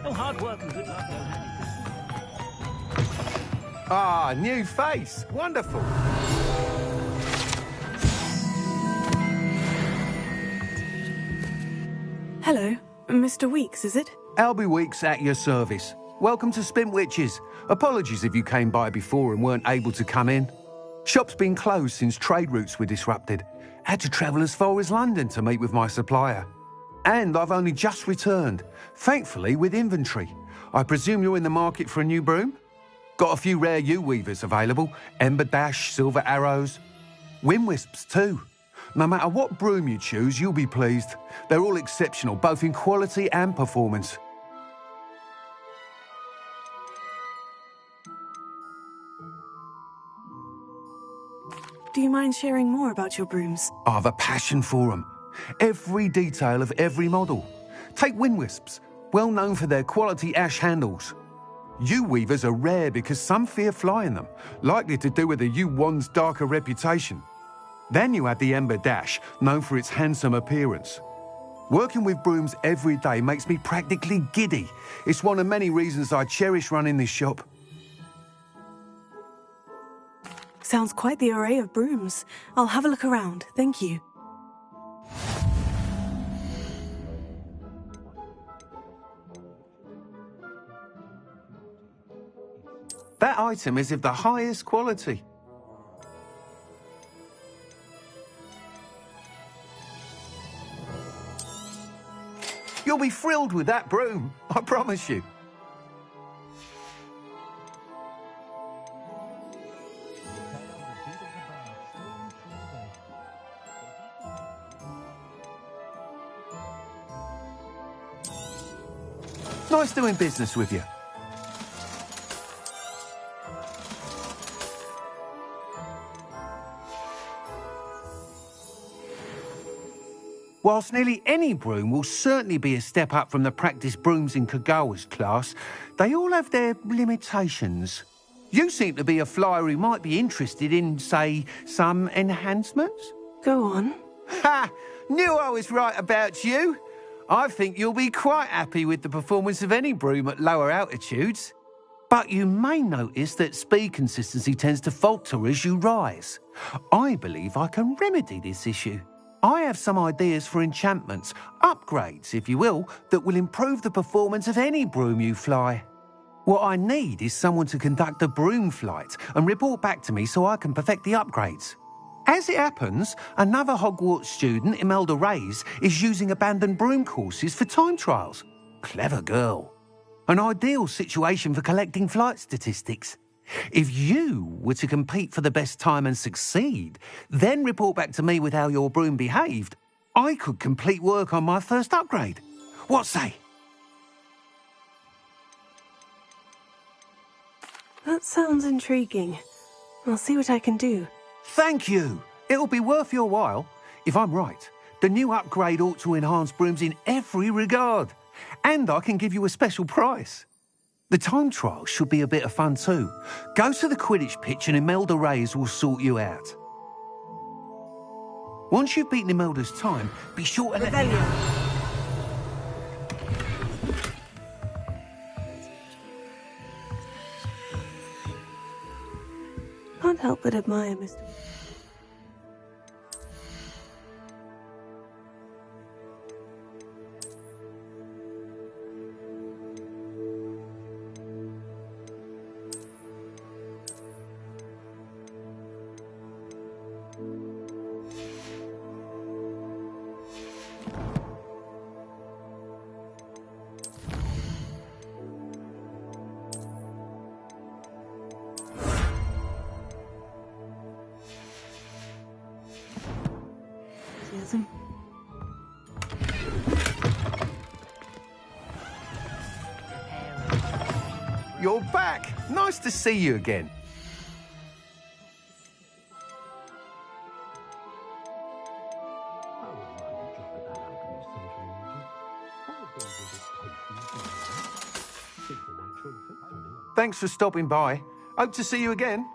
Oh, hard work and good luck go hand in hand. Ah, new face. Wonderful. Hello. Mr. Weeks, is it? Albie Weeks at your service. Welcome to Spintwitches. Apologies if you came by before and weren't able to come in. Shop's been closed since trade routes were disrupted. Had to travel as far as London to meet with my supplier. And I've only just returned, thankfully with inventory. I presume you're in the market for a new broom? Got a few rare yew-weavers available. Ember Dash, Silver Arrows. Wind Wisps too. No matter what broom you choose, you'll be pleased. They're all exceptional, both in quality and performance. Do you mind sharing more about your brooms? I've a passion for them. Every detail of every model. Take Wind Wisps, well known for their quality ash handles. Yew weavers are rare because some fear flying them, likely to do with the yew wand's darker reputation. Then you have the Ember Dash, known for its handsome appearance. Working with brooms every day makes me practically giddy. It's one of many reasons I cherish running this shop. Sounds quite the array of brooms. I'll have a look around, thank you. That item is of the highest quality. You'll be thrilled with that broom, I promise you. Nice doing business with you. Whilst nearly any broom will certainly be a step up from the practice brooms in Kagawa's class, they all have their limitations. You seem to be a flyer who might be interested in, say, some enhancements? Go on. Ha! Knew I was right about you. I think you'll be quite happy with the performance of any broom at lower altitudes. But you may notice that speed consistency tends to falter as you rise. I believe I can remedy this issue. I have some ideas for enchantments, upgrades, if you will, that will improve the performance of any broom you fly. What I need is someone to conduct a broom flight and report back to me so I can perfect the upgrades. As it happens, another Hogwarts student, Imelda Reyes, is using abandoned broom courses for time trials. Clever girl. An ideal situation for collecting flight statistics. If you were to compete for the best time and succeed, then report back to me with how your broom behaved, I could complete work on my first upgrade. What say? That sounds intriguing. I'll see what I can do. Thank you. It'll be worth your while. If I'm right, the new upgrade ought to enhance brooms in every regard. And I can give you a special price. The time trial should be a bit of fun too. Go to the Quidditch pitch and Imelda Reyes will sort you out. Once you've beaten Imelda's time, be sure to let me know. Can't help but admire Mr. them. You're back. Nice to see you again. Thanks for stopping by. Hope to see you again.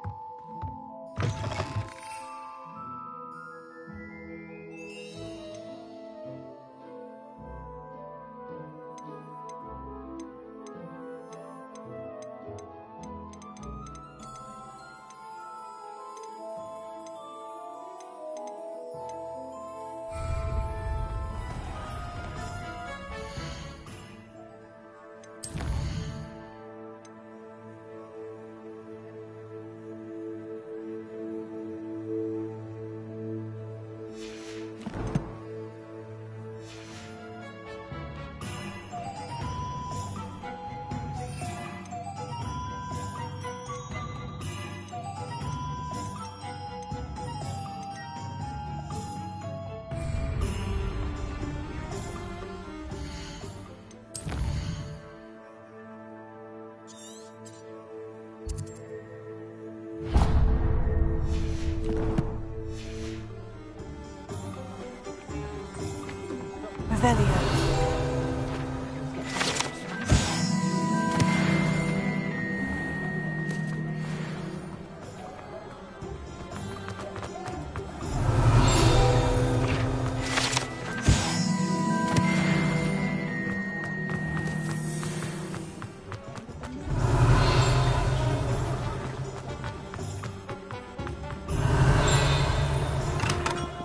Revelio.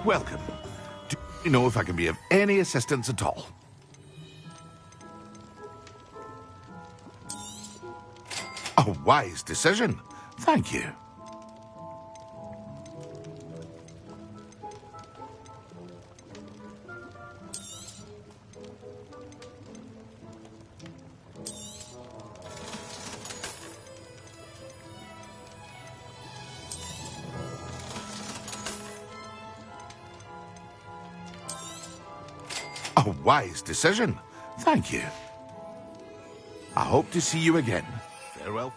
Welcome. Do you know if I can be of any assistance at all? A wise decision. Thank you. A wise decision. Thank you. I hope to see you again. Farewell.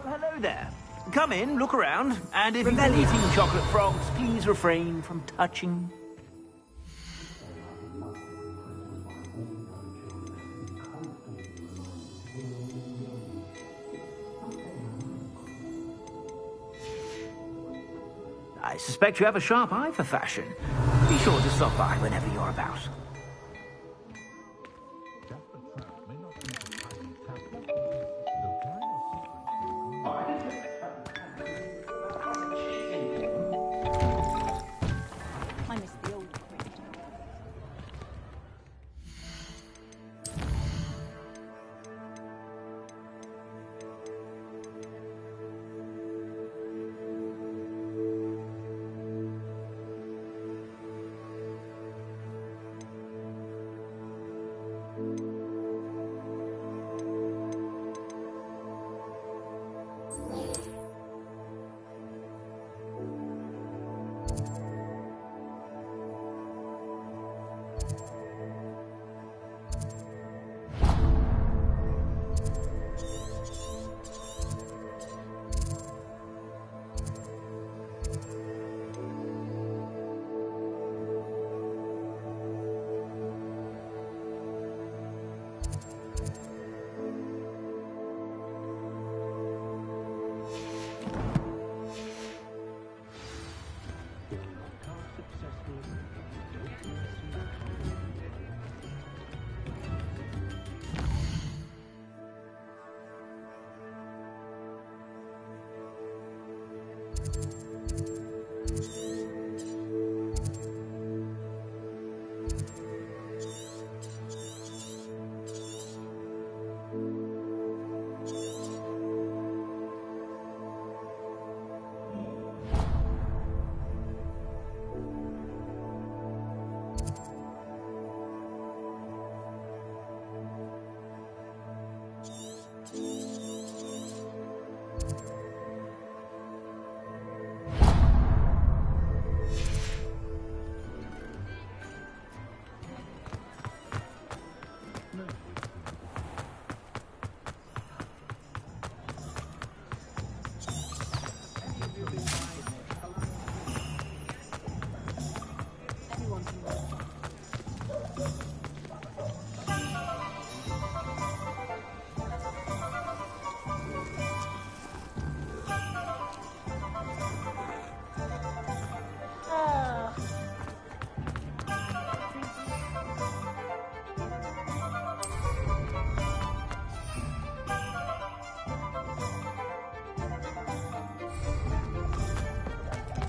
Hello there. Come in, look around, and if you've been eating chocolate frogs, please refrain from touching. I suspect you have a sharp eye for fashion. Be sure to stop by whenever you're about.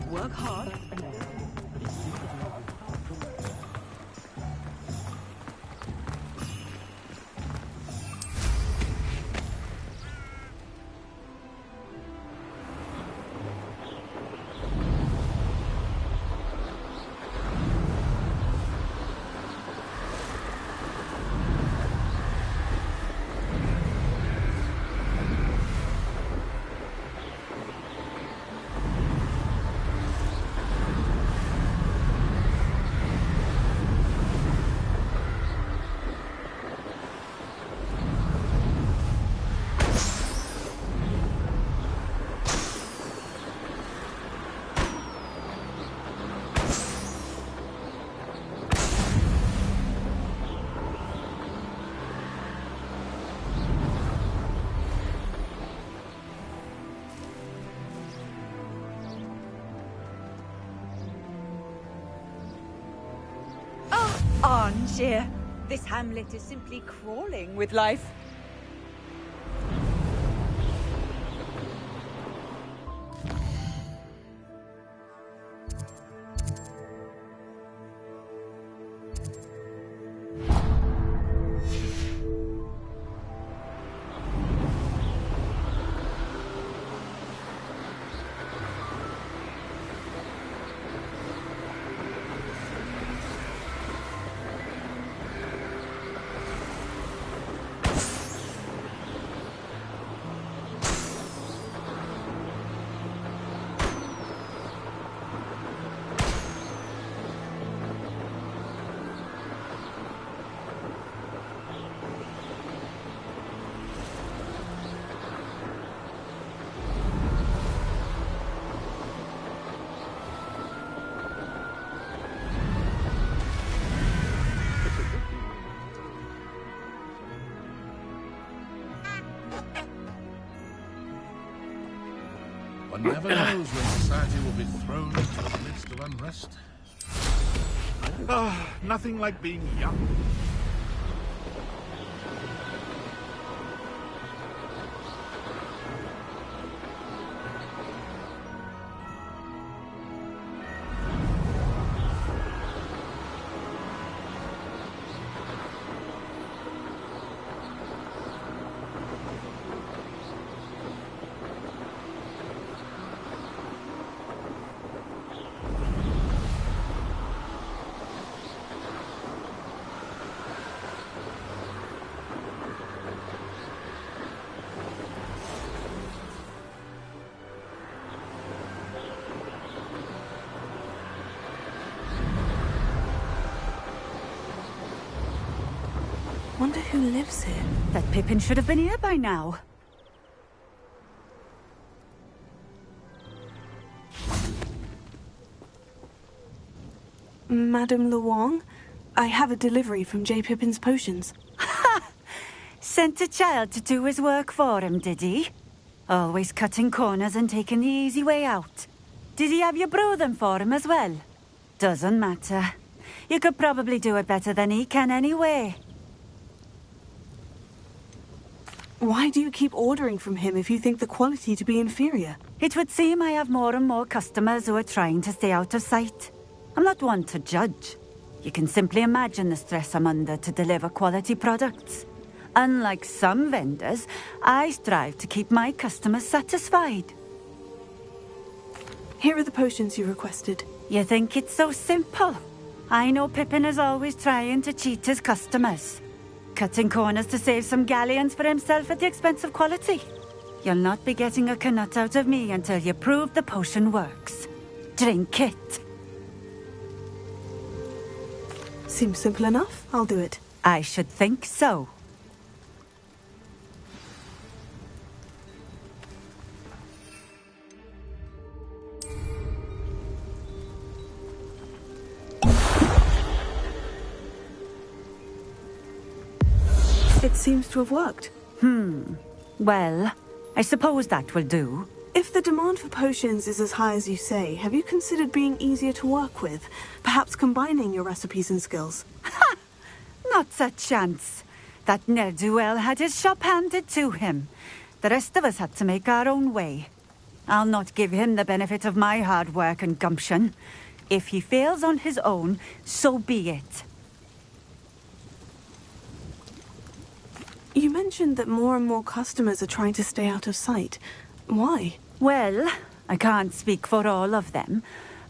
Work hard. Angier, this hamlet is simply crawling with life. One never knows when society will be thrown into the midst of unrest. Nothing like being young. Wonder who lives here. That Pippin should have been here by now. Madame Luong, I have a delivery from J. Pippin's potions. Ha! Sent a child to do his work for him, did he? Always cutting corners and taking the easy way out. Did he have you brew them for him as well? Doesn't matter. You could probably do it better than he can anyway. Why do you keep ordering from him if you think the quality to be inferior? It would seem I have more and more customers who are trying to stay out of sight. I'm not one to judge. You can simply imagine the stress I'm under to deliver quality products. Unlike some vendors, I strive to keep my customers satisfied. Here are the potions you requested. You think it's so simple? I know Pippin is always trying to cheat his customers. Cutting corners to save some galleons for himself at the expense of quality. You'll not be getting a canut out of me until you prove the potion works. Drink it. Seems simple enough. I'll do it. I should think so. It seems to have worked. Well, I suppose that will do. If the demand for potions is as high as you say, have you considered being easier to work with? Perhaps combining your recipes and skills? Not a chance. That ne'er-do-well had his shop handed to him. The rest of us had to make our own way. I'll not give him the benefit of my hard work and gumption. If he fails on his own, so be it. You mentioned that more and more customers are trying to stay out of sight. Why? Well, I can't speak for all of them,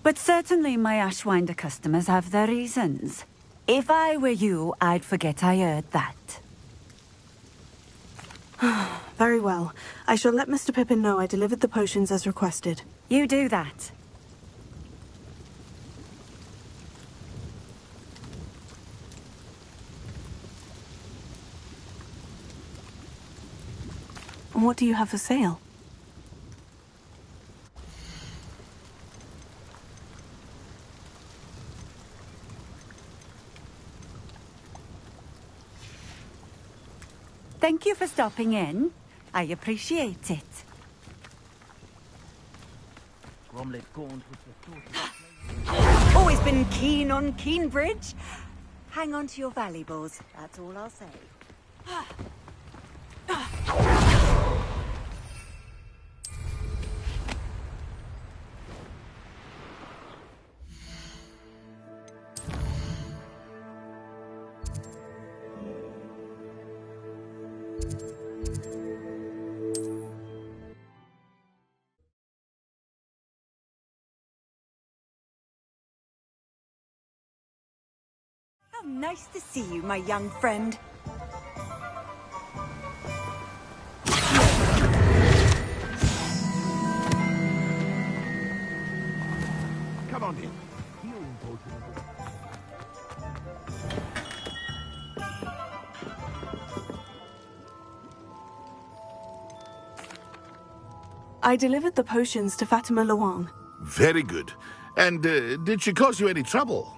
but certainly my Ashwinder customers have their reasons. If I were you, I'd forget I heard that. Very well. I shall let Mr. Pippin know I delivered the potions as requested. You do that. What do you have for sale? Thank you for stopping in. I appreciate it. Always been keen on Keenbridge. Hang on to your valuables, that's all I'll say. How nice to see you, my young friend. Come on in. I delivered the potions to Fatima Luang. Very good. And did she cause you any trouble?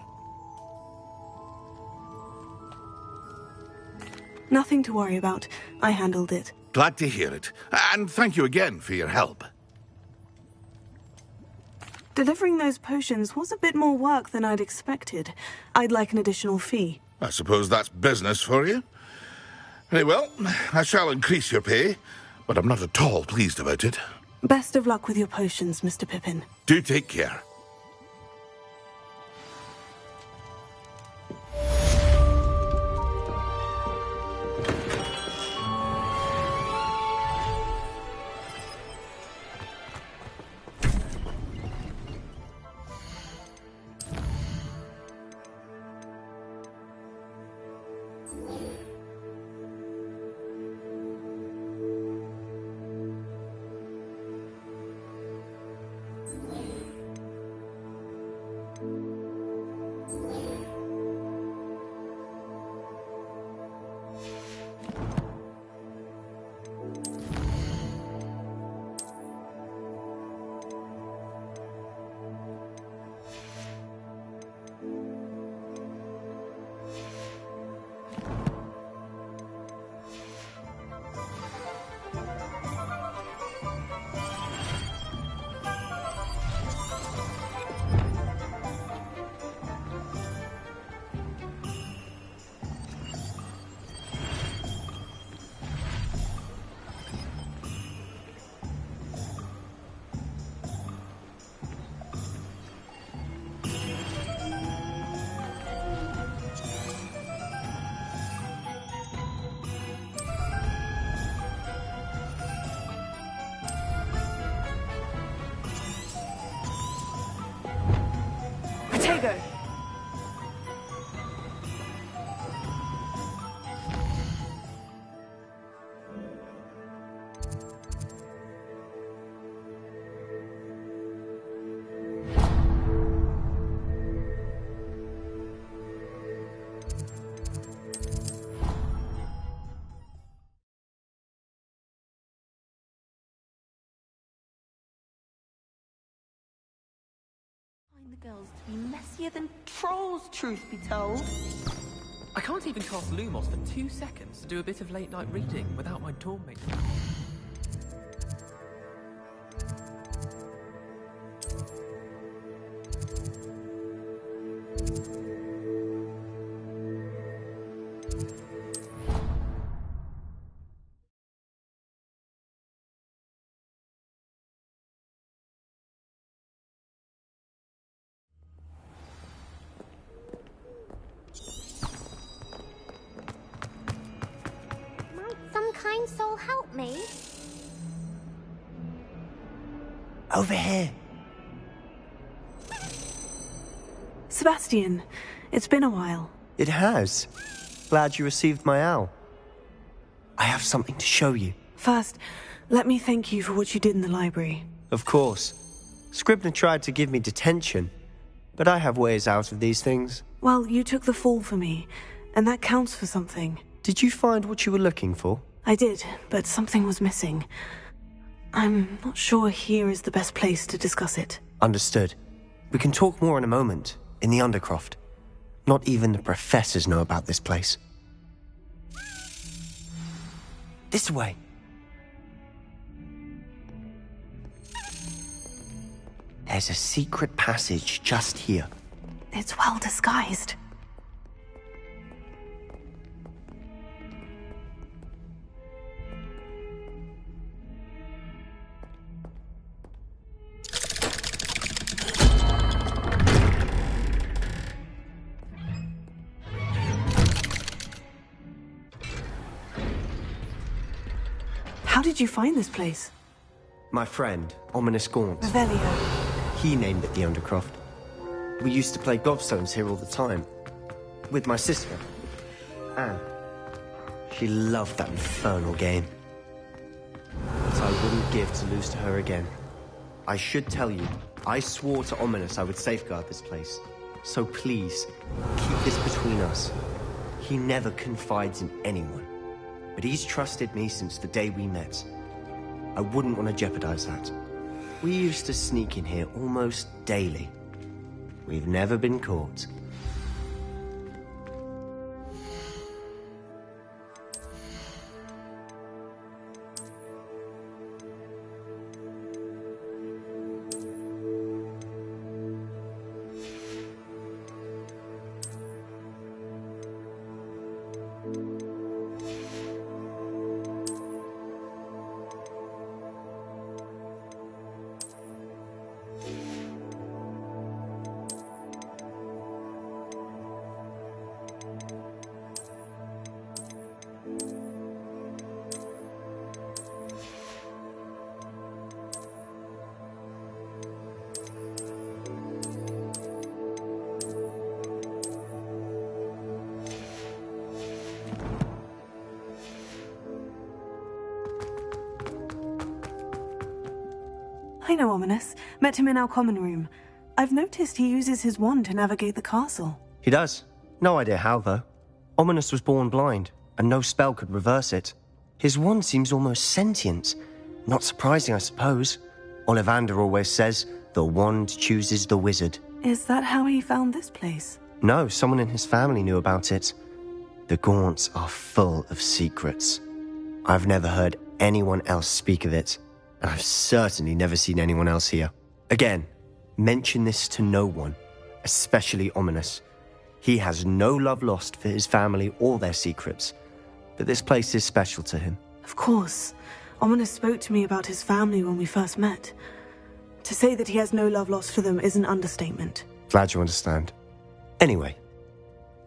Nothing to worry about. I handled it. Glad to hear it. And thank you again for your help. Delivering those potions was a bit more work than I'd expected. I'd like an additional fee. I suppose that's business for you. Very well, I shall increase your pay, but I'm not at all pleased about it. Best of luck with your potions, Mr. Pippin. Do take care. you go. The girls to be messier than trolls, truth be told. I can't even cast Lumos for 2 seconds to do a bit of late-night reading without my torment. Some kind soul help me? Over here. Sebastian, it's been a while. It has. Glad you received my owl. I have something to show you. First, let me thank you for what you did in the library. Of course. Scribner tried to give me detention, but I have ways out of these things. Well, you took the fall for me, and that counts for something. Did you find what you were looking for? I did, but something was missing. I'm not sure here is the best place to discuss it. Understood. We can talk more in a moment, in the Undercroft. Not even the professors know about this place. This way. There's a secret passage just here. It's well disguised. How did you find this place? My friend, Ominous Gaunt. Revelio. He named it the Undercroft. We used to play gobstones here all the time. With my sister, Anne. She loved that infernal game. But I wouldn't give to lose to her again. I should tell you, I swore to Ominous I would safeguard this place. So please, keep this between us. He never confides in anyone. But he's trusted me since the day we met. I wouldn't want to jeopardize that. We used to sneak in here almost daily. We've never been caught. I know Ominous. Met him in our common room. I've noticed he uses his wand to navigate the castle. He does. No idea how, though. Ominous was born blind, and no spell could reverse it. His wand seems almost sentient. Not surprising, I suppose. Ollivander always says, the wand chooses the wizard. Is that how he found this place? No, someone in his family knew about it. The Gaunts are full of secrets. I've never heard anyone else speak of it, and I've certainly never seen anyone else here. Again, mention this to no one, especially Ominous. He has no love lost for his family or their secrets, but this place is special to him. Of course. Ominous spoke to me about his family when we first met. To say that he has no love lost for them is an understatement. Glad you understand. Anyway,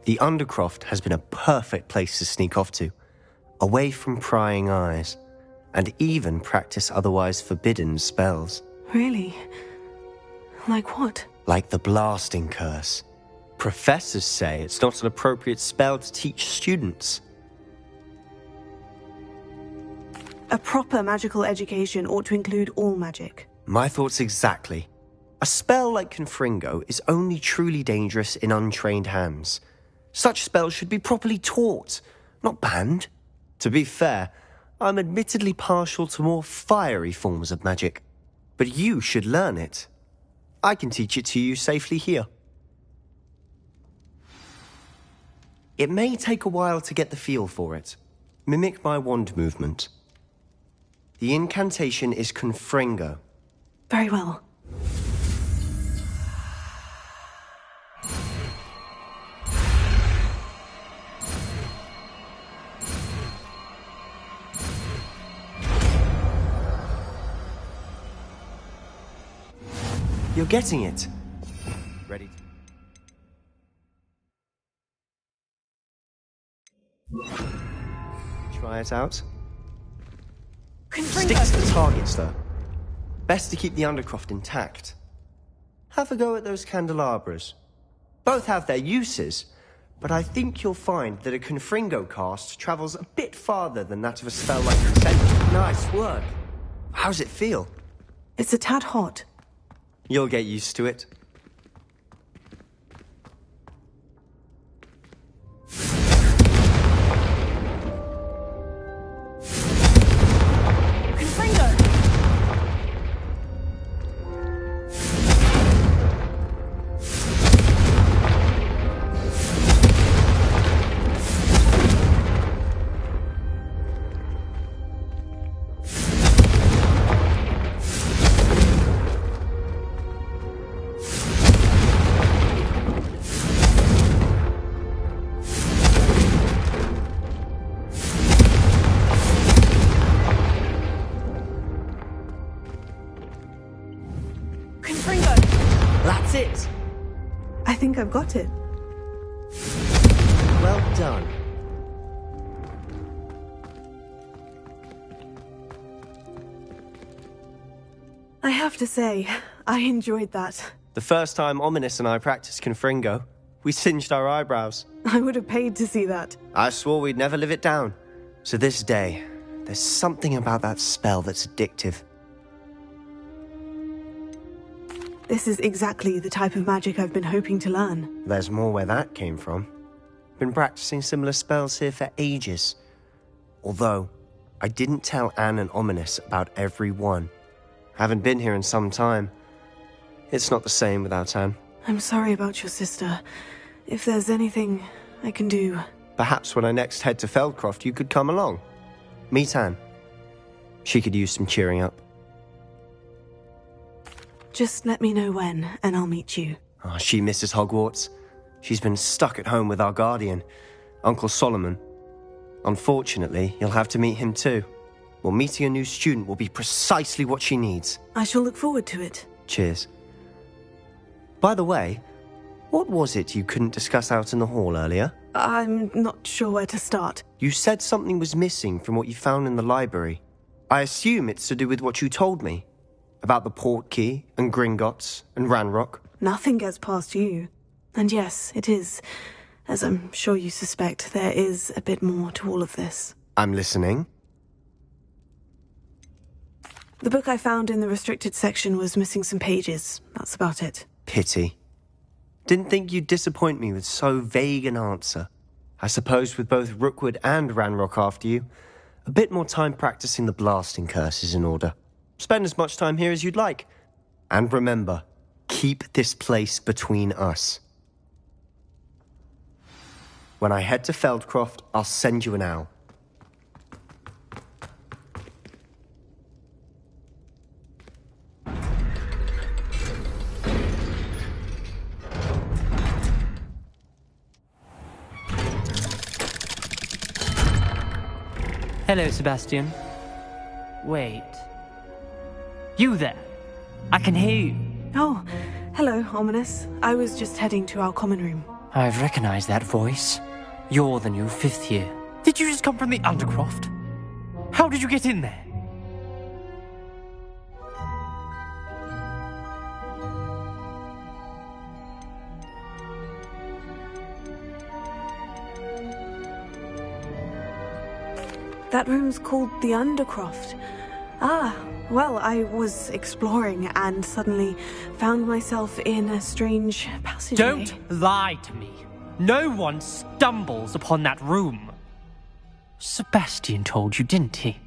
the Undercroft has been a perfect place to sneak off to, away from prying eyes, and even practice otherwise forbidden spells. Really? Like what? Like the blasting curse. Professors say it's not an appropriate spell to teach students. A proper magical education ought to include all magic. My thoughts exactly. A spell like Confringo is only truly dangerous in untrained hands. Such spells should be properly taught, not banned. To be fair, I'm admittedly partial to more fiery forms of magic. But you should learn it. I can teach it to you safely here. It may take a while to get the feel for it. Mimic my wand movement. The incantation is Confringo. Very well. You're getting it. Ready? Try it out. Stick to the targets, though. Best to keep the Undercroft intact. Have a go at those candelabras. Both have their uses, but I think you'll find that a Confringo cast travels a bit farther than that of a spell like Crescent. Nice work. How's it feel? It's a tad hot. You'll get used to it. That's it! I think I've got it. Well done. I have to say, I enjoyed that. The first time Ominous and I practiced Confringo, we singed our eyebrows. I would have paid to see that. I swore we'd never live it down. So this day, there's something about that spell that's addictive. This is exactly the type of magic I've been hoping to learn. There's more where that came from. Been practicing similar spells here for ages. Although, I didn't tell Anne and Ominous about every one. Haven't been here in some time. It's not the same without Anne. I'm sorry about your sister. If there's anything I can do... Perhaps when I next head to Feldcroft, you could come along. Meet Anne. She could use some cheering up. Just let me know when, and I'll meet you. Oh, she misses Hogwarts. She's been stuck at home with our guardian, Uncle Solomon. Unfortunately, you'll have to meet him too. Well, meeting a new student will be precisely what she needs. I shall look forward to it. Cheers. By the way, what was it you couldn't discuss out in the hall earlier? I'm not sure where to start. You said something was missing from what you found in the library. I assume it's to do with what you told me. About the Portkey, and Gringotts, and Ranrock. Nothing gets past you. And yes, it is. As I'm sure you suspect, there is a bit more to all of this. I'm listening. The book I found in the restricted section was missing some pages. That's about it. Pity. Didn't think you'd disappoint me with so vague an answer. I suppose with both Rookwood and Ranrock after you, a bit more time practicing the blasting curse is in order. Spend as much time here as you'd like. And remember, keep this place between us. When I head to Feldcroft, I'll send you an owl. Hello, Sebastian. Wait. You there? I can hear you. Oh, hello, Ominous. I was just heading to our common room. I've recognized that voice. You're the new 5th year. Did you just come from the Undercroft? How did you get in there? That room's called the Undercroft. Ah, well, I was exploring and suddenly found myself in a strange passageway. Don't lie to me. No one stumbles upon that room. Sebastian told you, didn't he?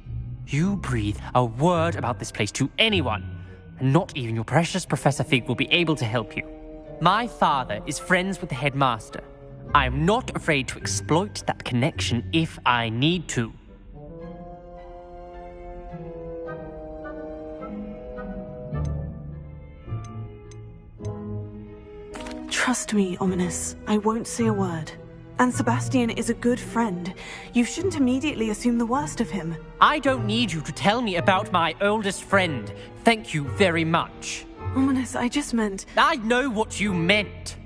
You breathe a word about this place to anyone, and not even your precious Professor Fig will be able to help you. My father is friends with the headmaster. I am not afraid to exploit that connection if I need to. Trust me, Ominous. I won't say a word. And Sebastian is a good friend. You shouldn't immediately assume the worst of him. I don't need you to tell me about my oldest friend. Thank you very much. Ominous, I just meant... I know what you meant.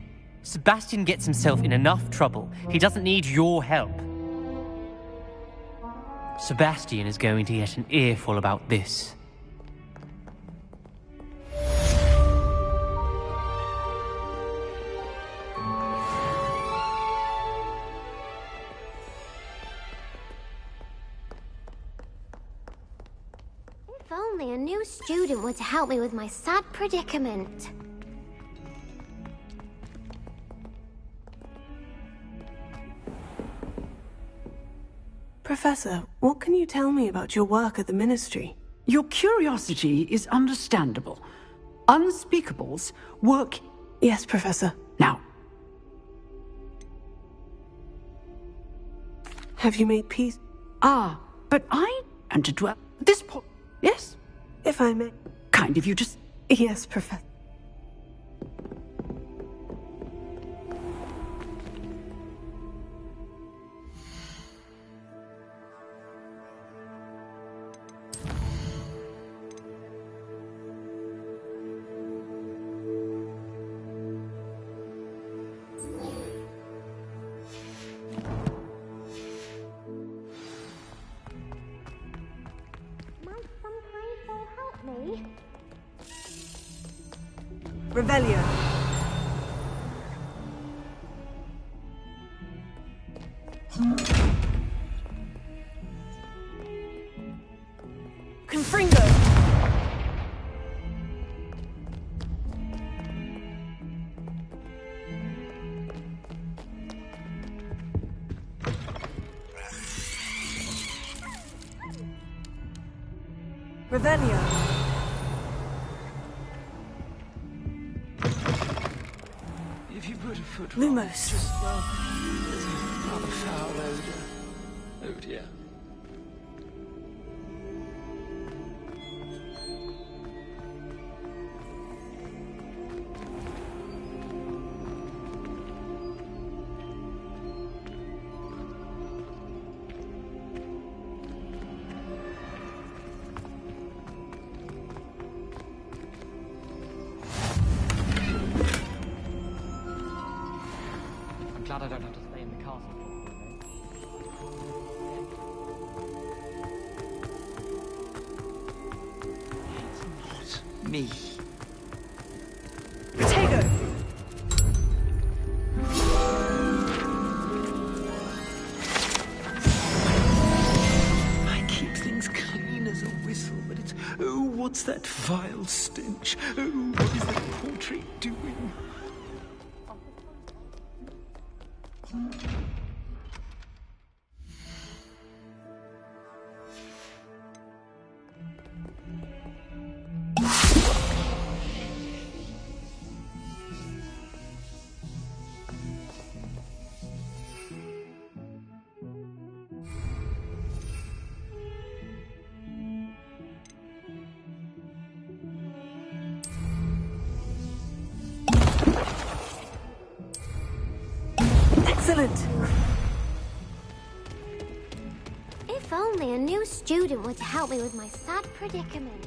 Sebastian gets himself in enough trouble. He doesn't need your help. Sebastian is going to get an earful about this. If only a new student were to help me with my sad predicament. Professor, what can you tell me about your work at the Ministry? Your curiosity is understandable. Unspeakables work... Yes, Professor. Now. Have you made peace? Ah, but I am to dwell... This point... Yes? If I may. Kind of you just... Yes, Professor. Revelio. Confringo. Revelio. If you put a foot Lumos. well, there's a rather foul odor. Oh dear. Glad I don't have to stay in the castle It's not me. Potato. I keep things clean as a whistle, but it's... Oh, what's that vile stench? Oh, what is that portrait doing? Excellent. If only a new student were to help me with my sad predicament.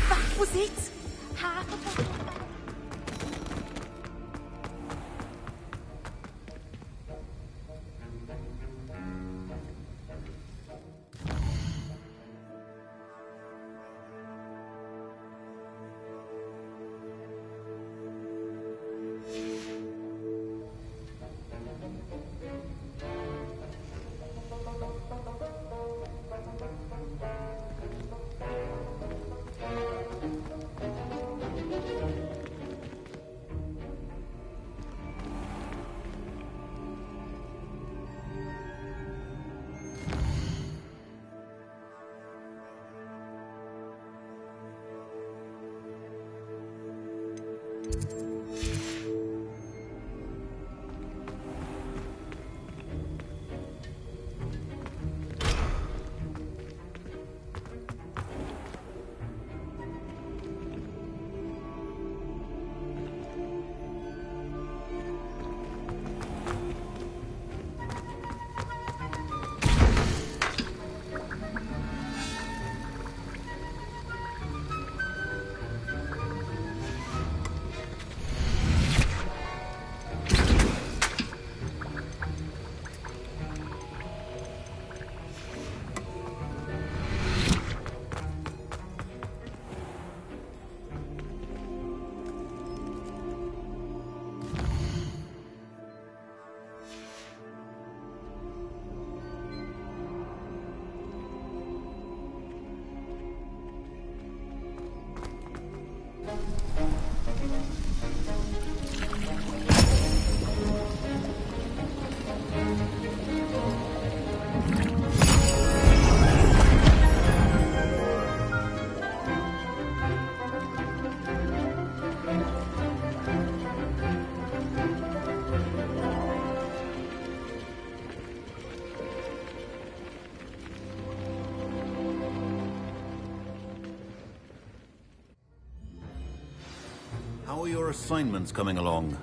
That was it! Half a bottle. How are your assignments coming along?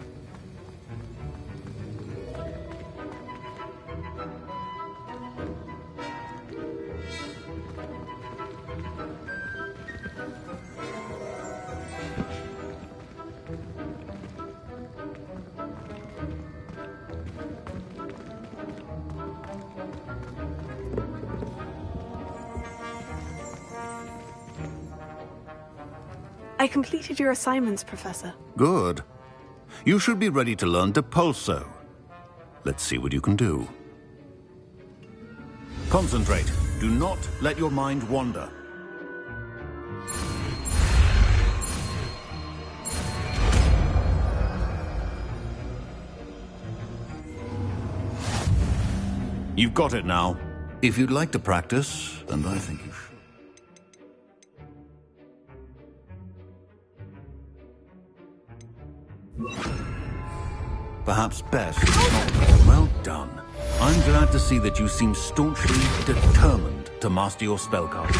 I completed your assignments, Professor. Good. You should be ready to learn Depulso. Let's see what you can do. Concentrate. Do not let your mind wander. You've got it now. If you'd like to practice, and I think you should. Perhaps best not. Well done. I'm glad to see that you seem staunchly determined to master your spellcasting.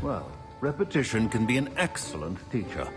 Well, repetition can be an excellent teacher.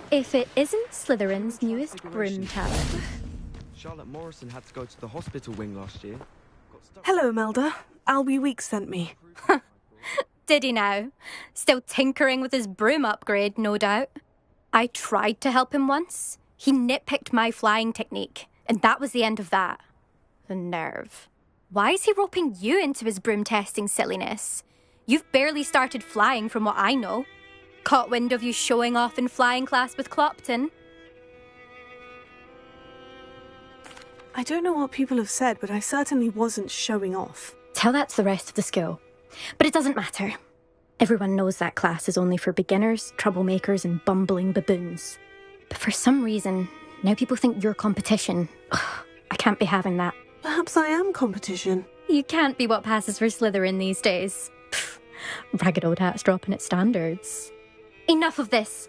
If it isn't Slytherin's newest broom tower. Charlotte Morrison had to go to the hospital wing last year. Hello, Melda. Albie Weeks sent me. Did he now? Still tinkering with his broom upgrade, no doubt. I tried to help him once. He nitpicked my flying technique. And that was the end of that. The nerve. Why is he roping you into his broom testing silliness? You've barely started flying from what I know. Caught wind of you showing off in flying class with Clopton. I don't know what people have said, but I certainly wasn't showing off. Tell that to the rest of the school. But it doesn't matter. Everyone knows that class is only for beginners, troublemakers, and bumbling baboons. But for some reason, now people think you're competition. Ugh, I can't be having that. Perhaps I am competition. You can't be what passes for Slytherin these days. Pfft, ragged old hat's dropping its standards. Enough of this.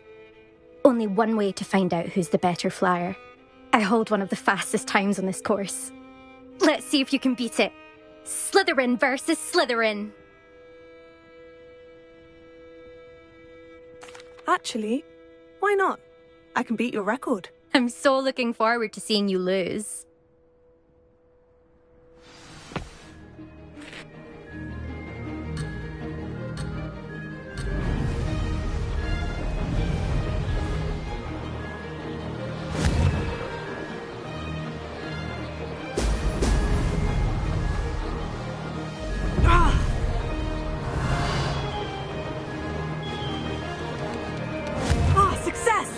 Only one way to find out who's the better flyer. I hold one of the fastest times on this course. Let's see if you can beat it. Slytherin versus Slytherin. Actually, why not? I can beat your record. I'm so looking forward to seeing you lose. Success!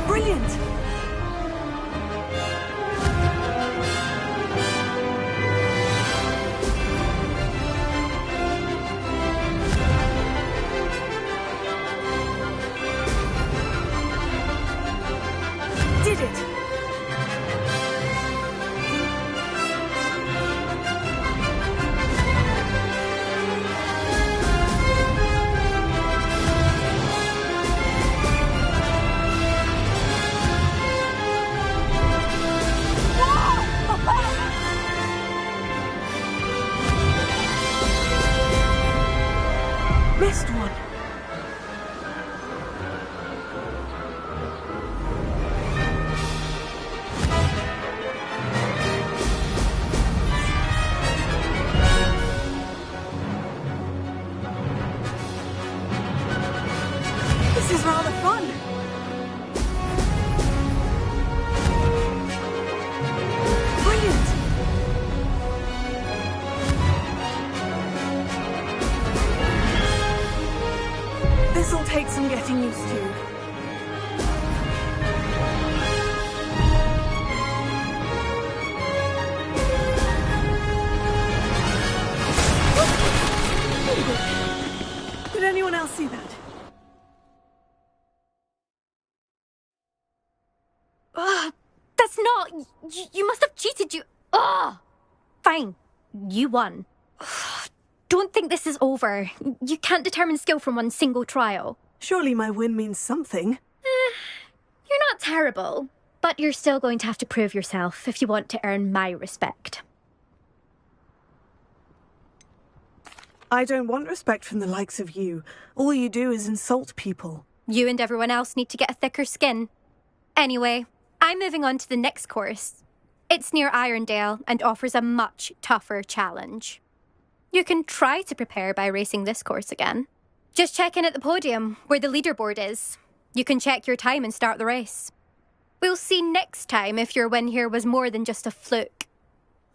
Brilliant! Did it! Missed one. This is rather fun. Brilliant. This'll take some getting used to. Did anyone else see that? That's not... You must have cheated, you... Ugh! Fine. You won. Don't think this is over. You can't determine skill from one single trial. Surely my win means something. You're not terrible, but you're still going to have to prove yourself if you want to earn my respect. I don't want respect from the likes of you. All you do is insult people. You and everyone else need to get a thicker skin. Anyway, I'm moving on to the next course. It's near Irondale and offers a much tougher challenge. You can try to prepare by racing this course again. Just check in at the podium, where the leaderboard is. You can check your time and start the race. We'll see next time if your win here was more than just a fluke.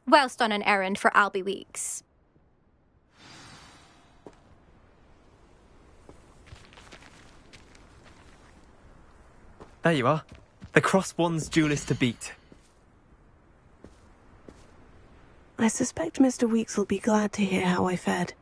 Whilst on an errand for Albie Weeks. There you are. The Cross Wands duelist to beat. I suspect Mr. Weeks will be glad to hear how I fared.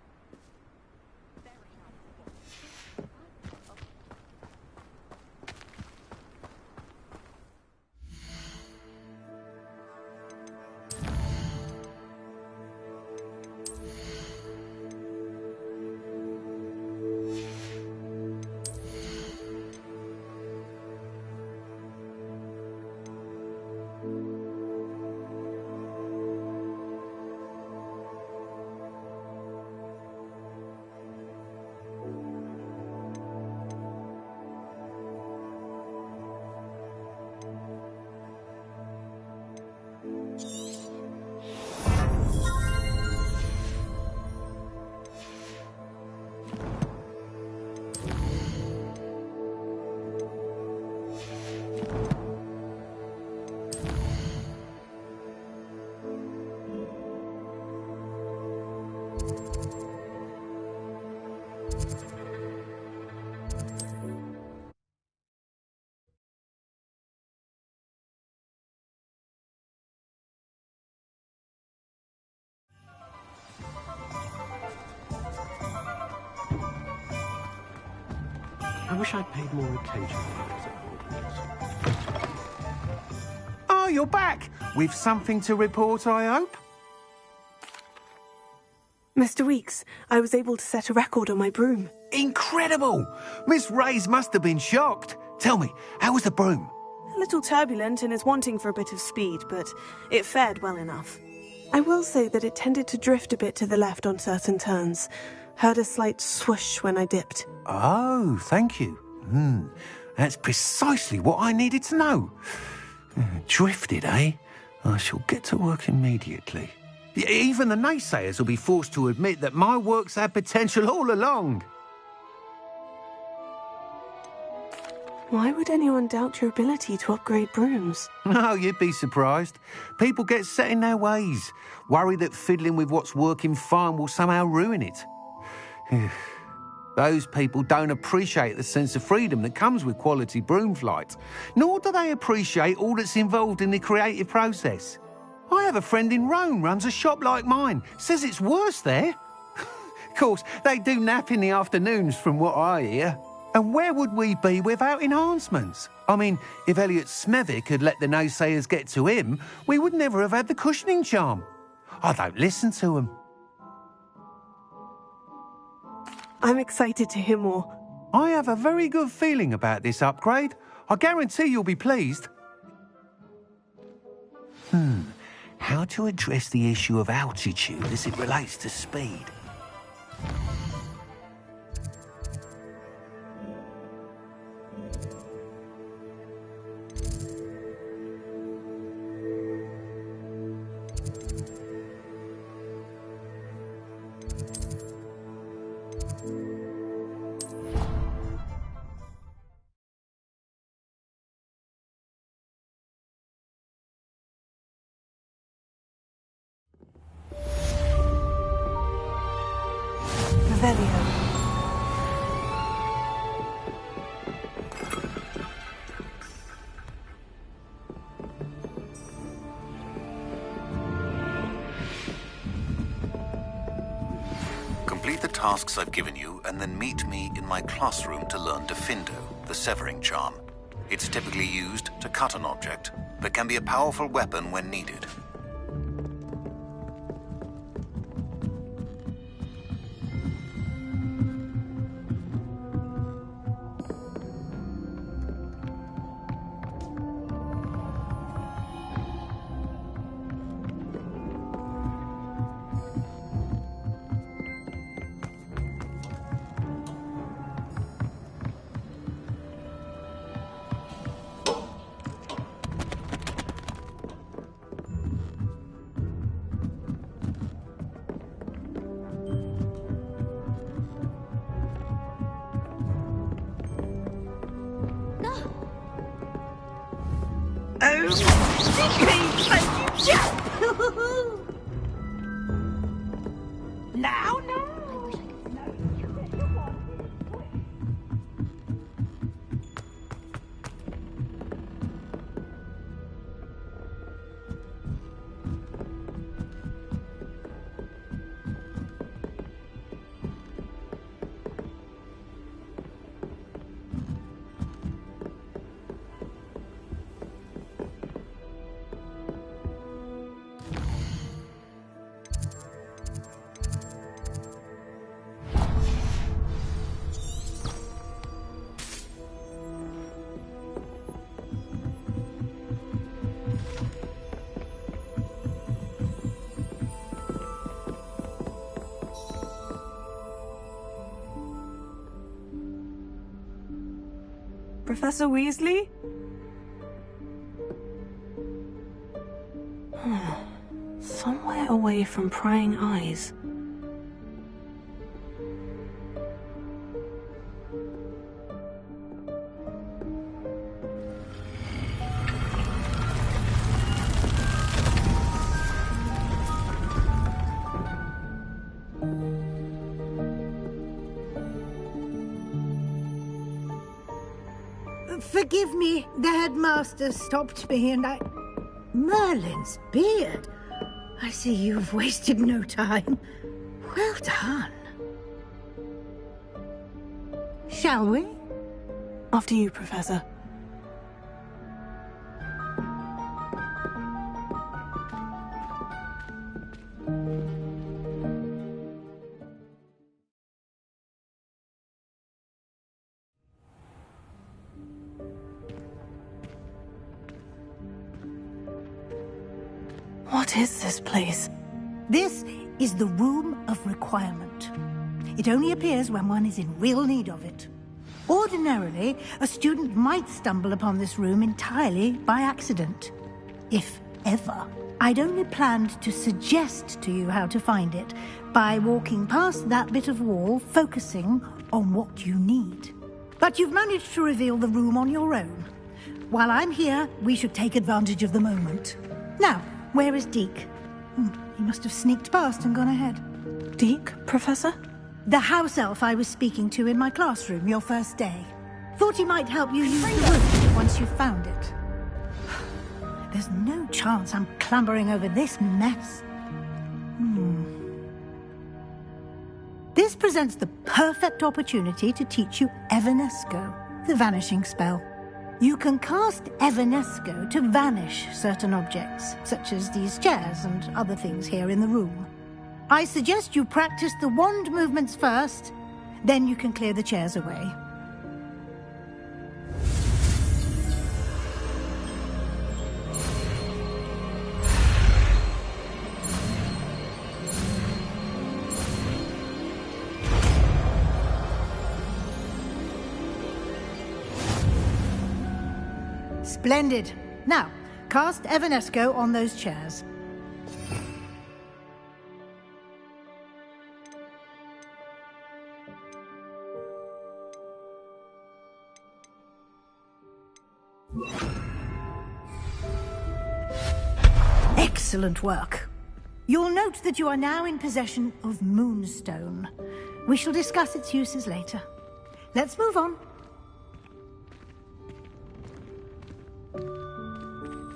I wish I'd paid more attention when I was at Hogwarts. Oh, you're back! With something to report, I hope? Mr. Weeks, I was able to set a record on my broom. Incredible! Miss Reyes must have been shocked. Tell me, how was the broom? A little turbulent and is wanting for a bit of speed, but it fared well enough. I will say that it tended to drift a bit to the left on certain turns. Heard a slight swoosh when I dipped. Oh, thank you. That's precisely what I needed to know. Drifted, eh? I shall get to work immediately. Even the naysayers will be forced to admit that my work's had potential all along. Why would anyone doubt your ability to upgrade brooms? Oh, you'd be surprised. People get set in their ways, worry that fiddling with what's working fine will somehow ruin it. Those people don't appreciate the sense of freedom that comes with quality broom flight, nor do they appreciate all that's involved in the creative process. I have a friend in Rome runs a shop like mine, says it's worse there. Of course, they do nap in the afternoons from what I hear. And where would we be without enhancements? I mean, if Elliot Smethwick had let the naysayers get to him, we would never have had the cushioning charm. I don't listen to them. I'm excited to hear more. I have a very good feeling about this upgrade. I guarantee you'll be pleased. How to address the issue of altitude as it relates to speed? Complete the tasks I've given you, and then meet me in my classroom to learn Defindo, the severing charm. It's typically used to cut an object, but can be a powerful weapon when needed. Now, no. Professor Weasley? Somewhere away from prying eyes. Forgive me, the headmaster stopped me and I... Merlin's beard. I see you've wasted no time. Well done. Shall we? After you, Professor. What is this place? This is the Room of Requirement. It only appears when one is in real need of it. Ordinarily, a student might stumble upon this room entirely by accident. If ever. I'd only planned to suggest to you how to find it by walking past that bit of wall, focusing on what you need. But you've managed to reveal the room on your own. While I'm here, we should take advantage of the moment. Now, where is Deke? He must have sneaked past and gone ahead. Deke, Professor? The house elf I was speaking to in my classroom your first day. Thought he might help you use the room once you've found it. There's no chance I'm clambering over this mess. This presents the perfect opportunity to teach you Evanesco, the vanishing spell. You can cast Evanesco to vanish certain objects, such as these chairs and other things here in the room. I suggest you practice the wand movements first, then you can clear the chairs away. Splendid. Now, cast Evanesco on those chairs. Excellent work. You'll note that you are now in possession of Moonstone. We shall discuss its uses later. Let's move on.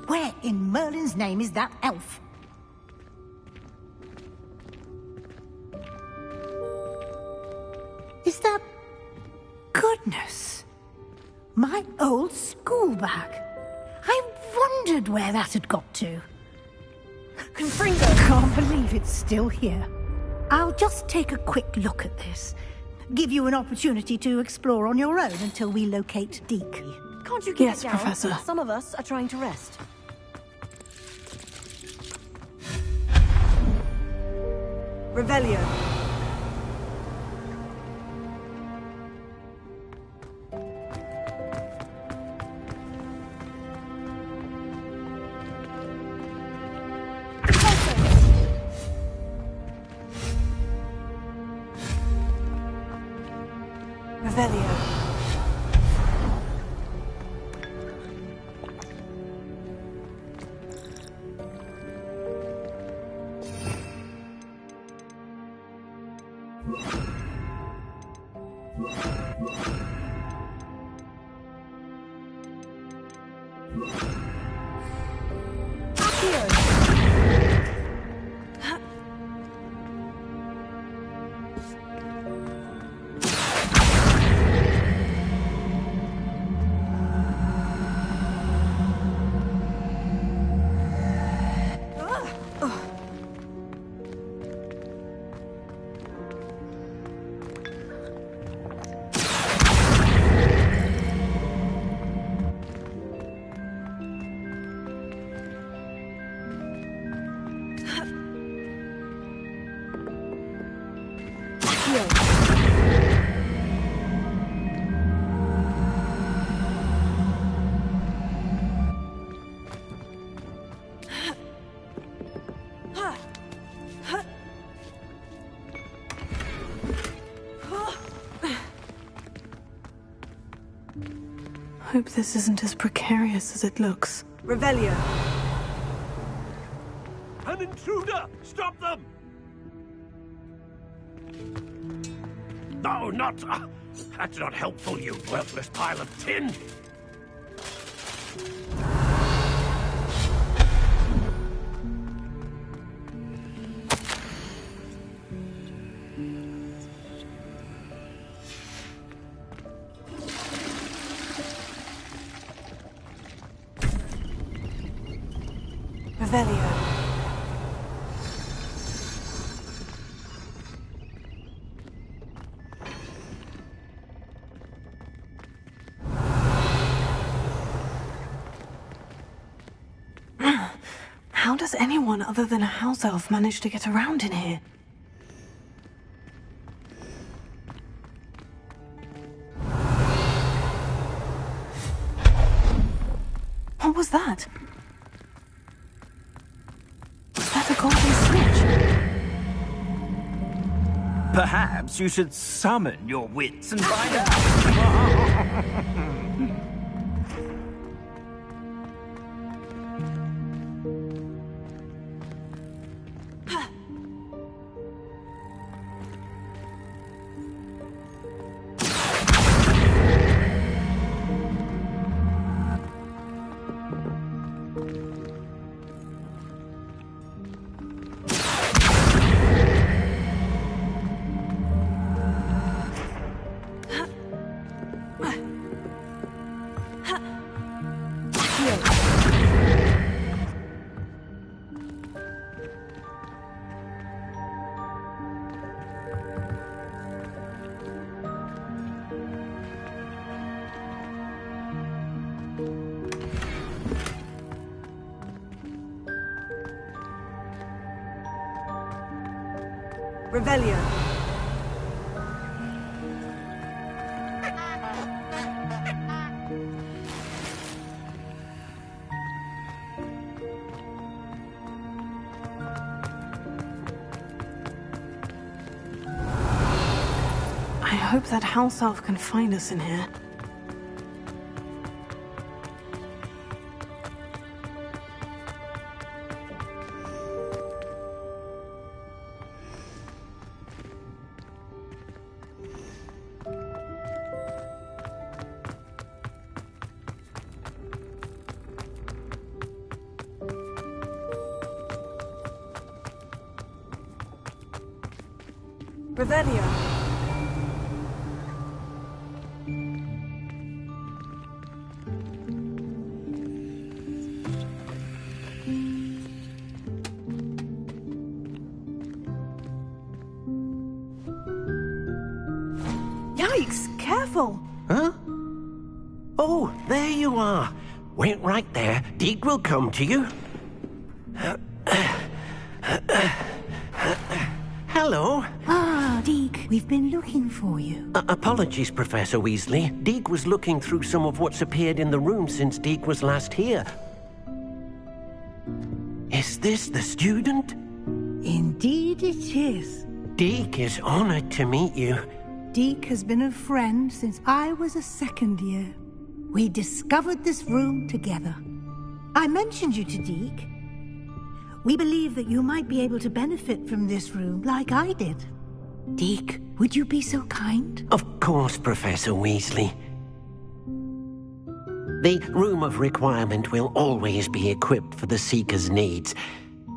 Where in Merlin's name is that elf? Is that... Goodness! My old school bag. I wondered where that had got to. Confringo! Can't believe it's still here. I'll just take a quick look at this. Give you an opportunity to explore on your own until we locate Deke. Can't you keep Yes, it down? Professor. Some of us are trying to rest. Revelio. Revelio. Hope this isn't as precarious as it looks. Revelio. An intruder! Stop them! No, not... that's not helpful, you worthless pile of tin! Revelio. How does anyone other than a house elf manage to get around in here? What was that? Is that a golden switch? Perhaps you should summon your wits and find out. Revelio. I hope that house elf can find us in here. Revelio. Yikes! Careful! Huh? Oh, there you are. Wait right there. Deke will come to you. Hello. Ah, Deke, we've been looking for you. Apologies, Professor Weasley. Deke was looking through some of what's appeared in the room since Deke was last here. Is this the student? Indeed it is. Deke is honored to meet you. Deke has been a friend since I was a second year. We discovered this room together. I mentioned you to Deke. We believe that you might be able to benefit from this room like I did. Deke, would you be so kind? Of course, Professor Weasley. The Room of Requirement will always be equipped for the Seeker's needs.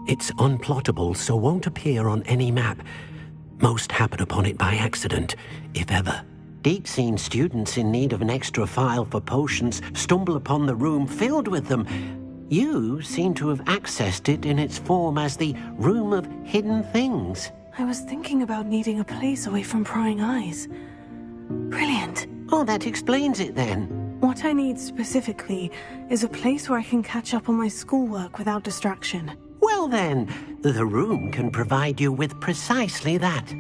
It's unplottable, so won't appear on any map. Most happen upon it by accident, if ever. Deke's seen students in need of an extra file for potions stumble upon the room filled with them. You seem to have accessed it in its form as the Room of Hidden Things. I was thinking about needing a place away from prying eyes. Brilliant. Oh, that explains it then. What I need specifically is a place where I can catch up on my schoolwork without distraction. Well then, the room can provide you with precisely that.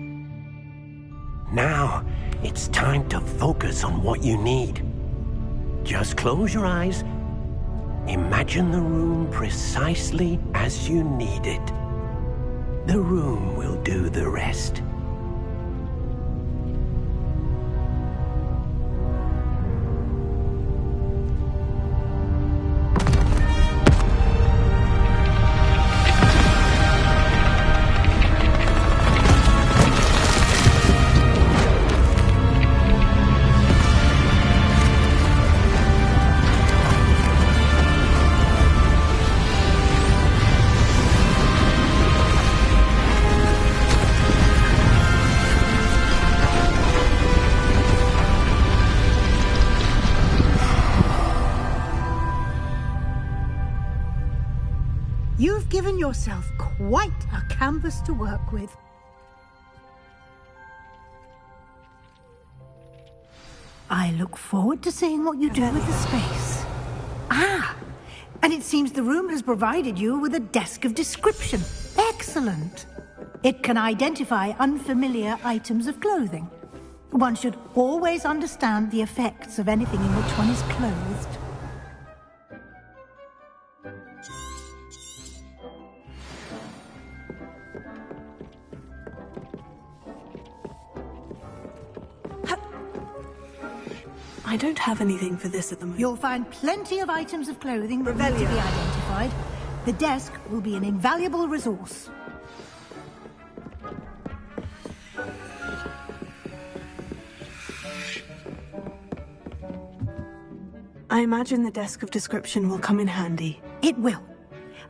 Now, it's time to focus on what you need. Just close your eyes. Imagine the room precisely as you need it. The room will do the rest. You've given yourself quite a canvas to work with. I look forward to seeing what you do with the space. Ah, and it seems the room has provided you with a desk of description. Excellent. It can identify unfamiliar items of clothing. One should always understand the effects of anything in which one is clothed. I don't have anything for this at the moment. You'll find plenty of items of clothing that need to be identified. The desk will be an invaluable resource. I imagine the desk of description will come in handy. It will.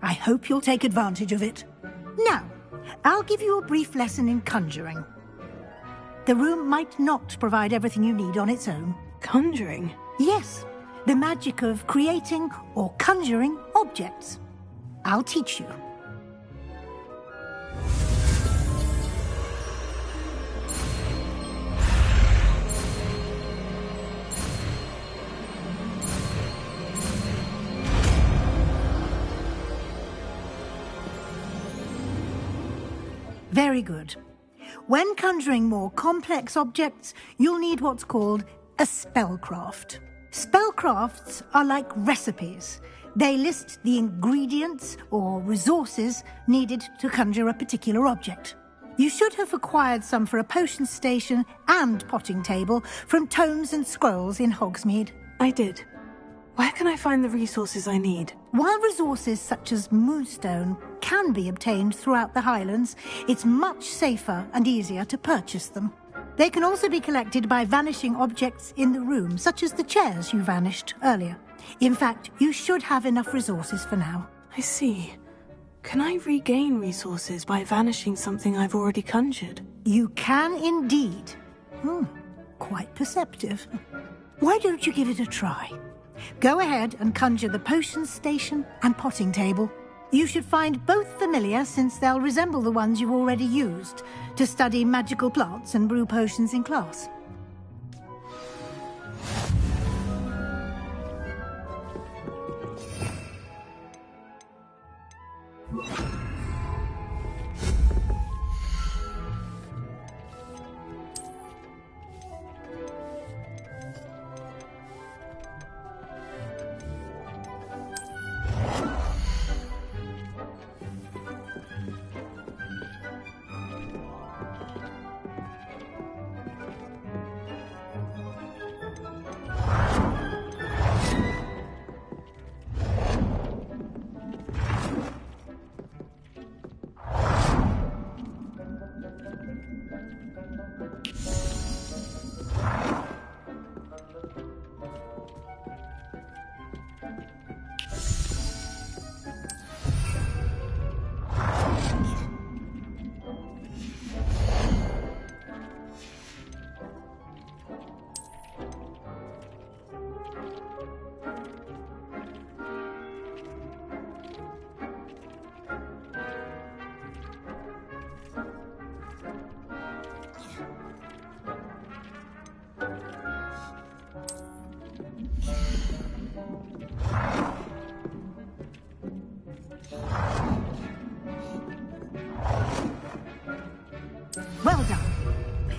I hope you'll take advantage of it. Now, I'll give you a brief lesson in conjuring. The room might not provide everything you need on its own. Conjuring? Yes, the magic of creating or conjuring objects. I'll teach you. Very good. When conjuring more complex objects, you'll need what's called a spellcraft. Spellcrafts are like recipes. They list the ingredients or resources needed to conjure a particular object. You should have acquired some for a potion station and potting table from tomes and scrolls in Hogsmeade. I did. Where can I find the resources I need? While resources such as moonstone can be obtained throughout the Highlands, it's much safer and easier to purchase them. They can also be collected by vanishing objects in the room, such as the chairs you vanished earlier. In fact, you should have enough resources for now. I see. Can I regain resources by vanishing something I've already conjured? You can indeed. Quite perceptive. Why don't you give it a try? Go ahead and conjure the potion station and potting table. You should find both familiar, since they'll resemble the ones you've already used to study magical plants and brew potions in class. Well done.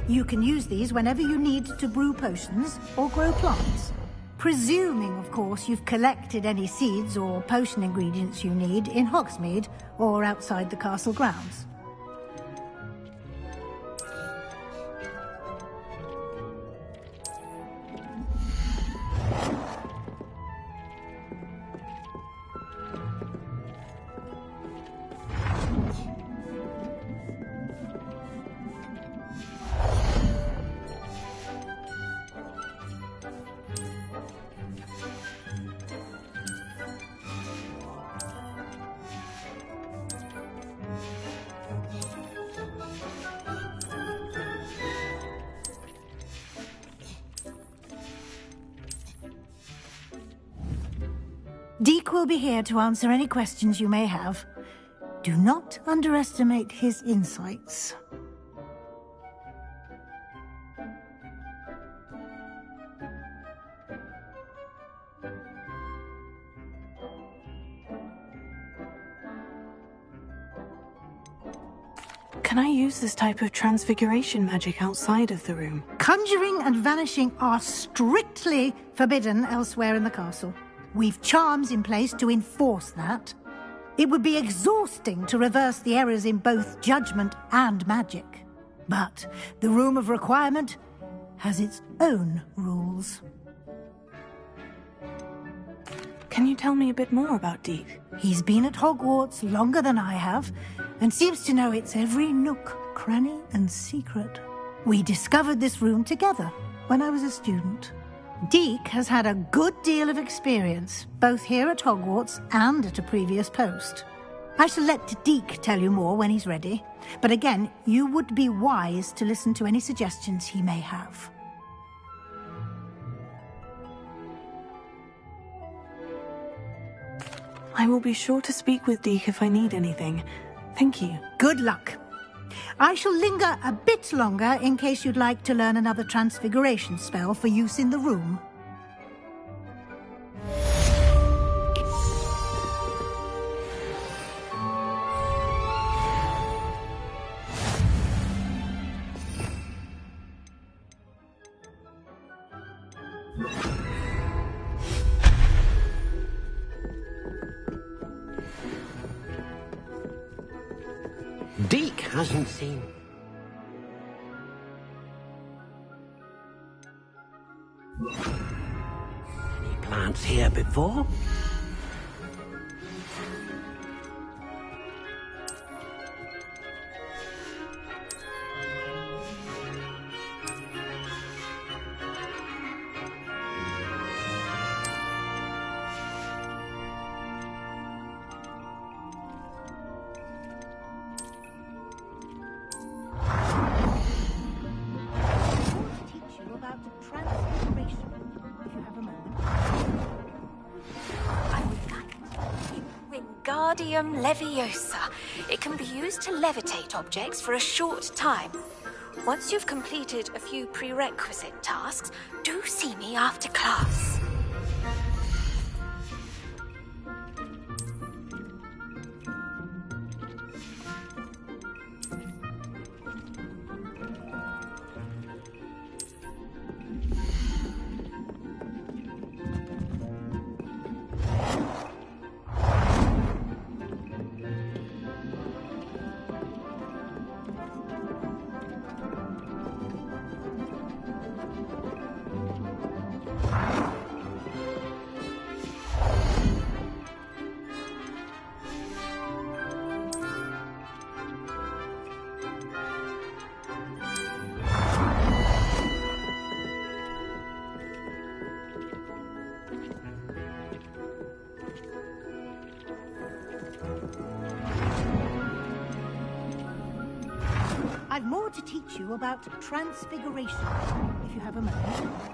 You can use these whenever you need to brew potions or grow plants. Presuming, of course, you've collected any seeds or potion ingredients you need in Hogsmeade or outside the castle grounds. Deke will be here to answer any questions you may have. Do not underestimate his insights. Can I use this type of transfiguration magic outside of the room? Conjuring and vanishing are strictly forbidden elsewhere in the castle. We've charms in place to enforce that. It would be exhausting to reverse the errors in both judgment and magic. But the Room of Requirement has its own rules. Can you tell me a bit more about Deke? He's been at Hogwarts longer than I have, and seems to know its every nook, cranny, and secret. We discovered this room together when I was a student. Deke has had a good deal of experience, both here at Hogwarts and at a previous post. I shall let Deke tell you more when he's ready, but again, you would be wise to listen to any suggestions he may have. I will be sure to speak with Deke if I need anything. Thank you. Good luck. I shall linger a bit longer in case you'd like to learn another transfiguration spell for use in the room. Deke hasn't seen... any plants here before? Wingardium Leviosa. It can be used to levitate objects for a short time. Once you've completed a few prerequisite tasks, do see me after class. I've more to teach you about transfiguration, if you have a moment.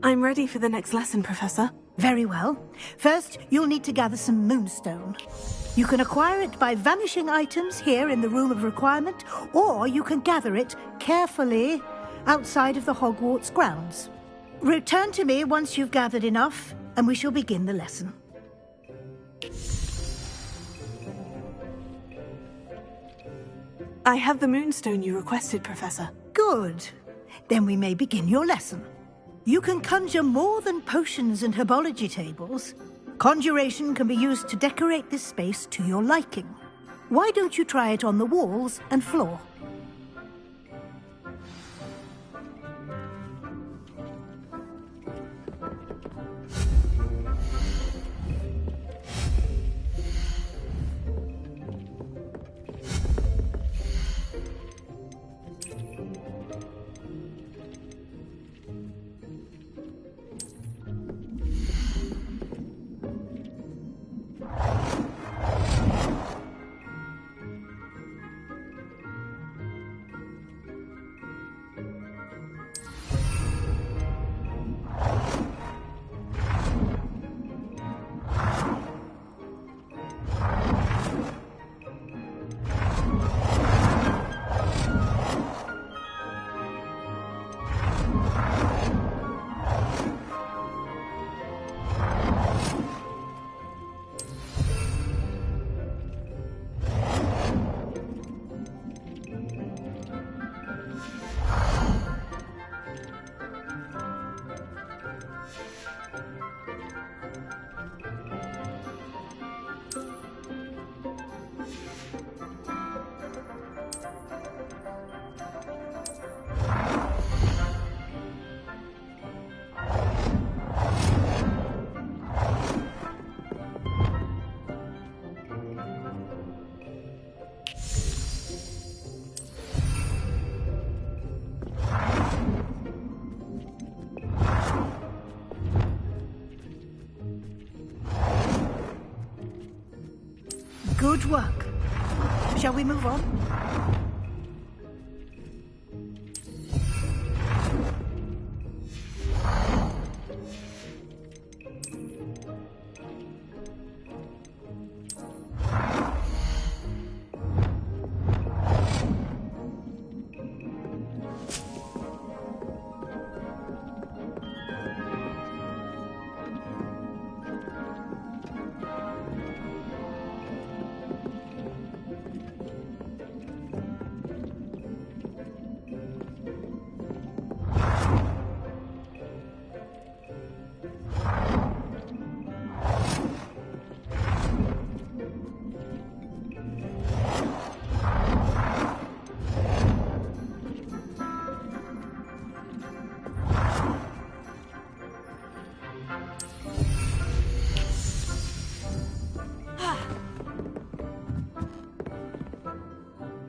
I'm ready for the next lesson, Professor. Very well. First, you'll need to gather some moonstone. You can acquire it by vanishing items here in the Room of Requirement, or you can gather it carefully outside of the Hogwarts grounds. Return to me once you've gathered enough, and we shall begin the lesson. I have the moonstone you requested, Professor. Good. Then we may begin your lesson. You can conjure more than potions and herbology tables. Conjuration can be used to decorate this space to your liking. Why don't you try it on the walls and floor? Good work. Shall we move on?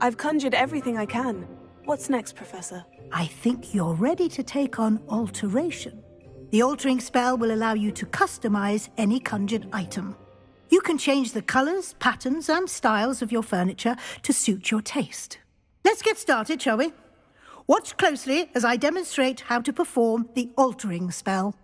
I've conjured everything I can. What's next, Professor? I think you're ready to take on alteration. The altering spell will allow you to customize any conjured item. You can change the colors, patterns, and styles of your furniture to suit your taste. Let's get started, shall we? Watch closely as I demonstrate how to perform the altering spell.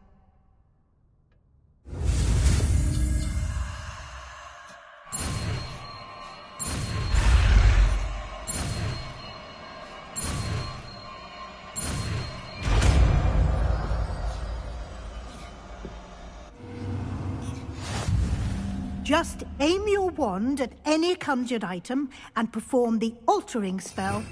Just aim your wand at any conjured item and perform the altering spell.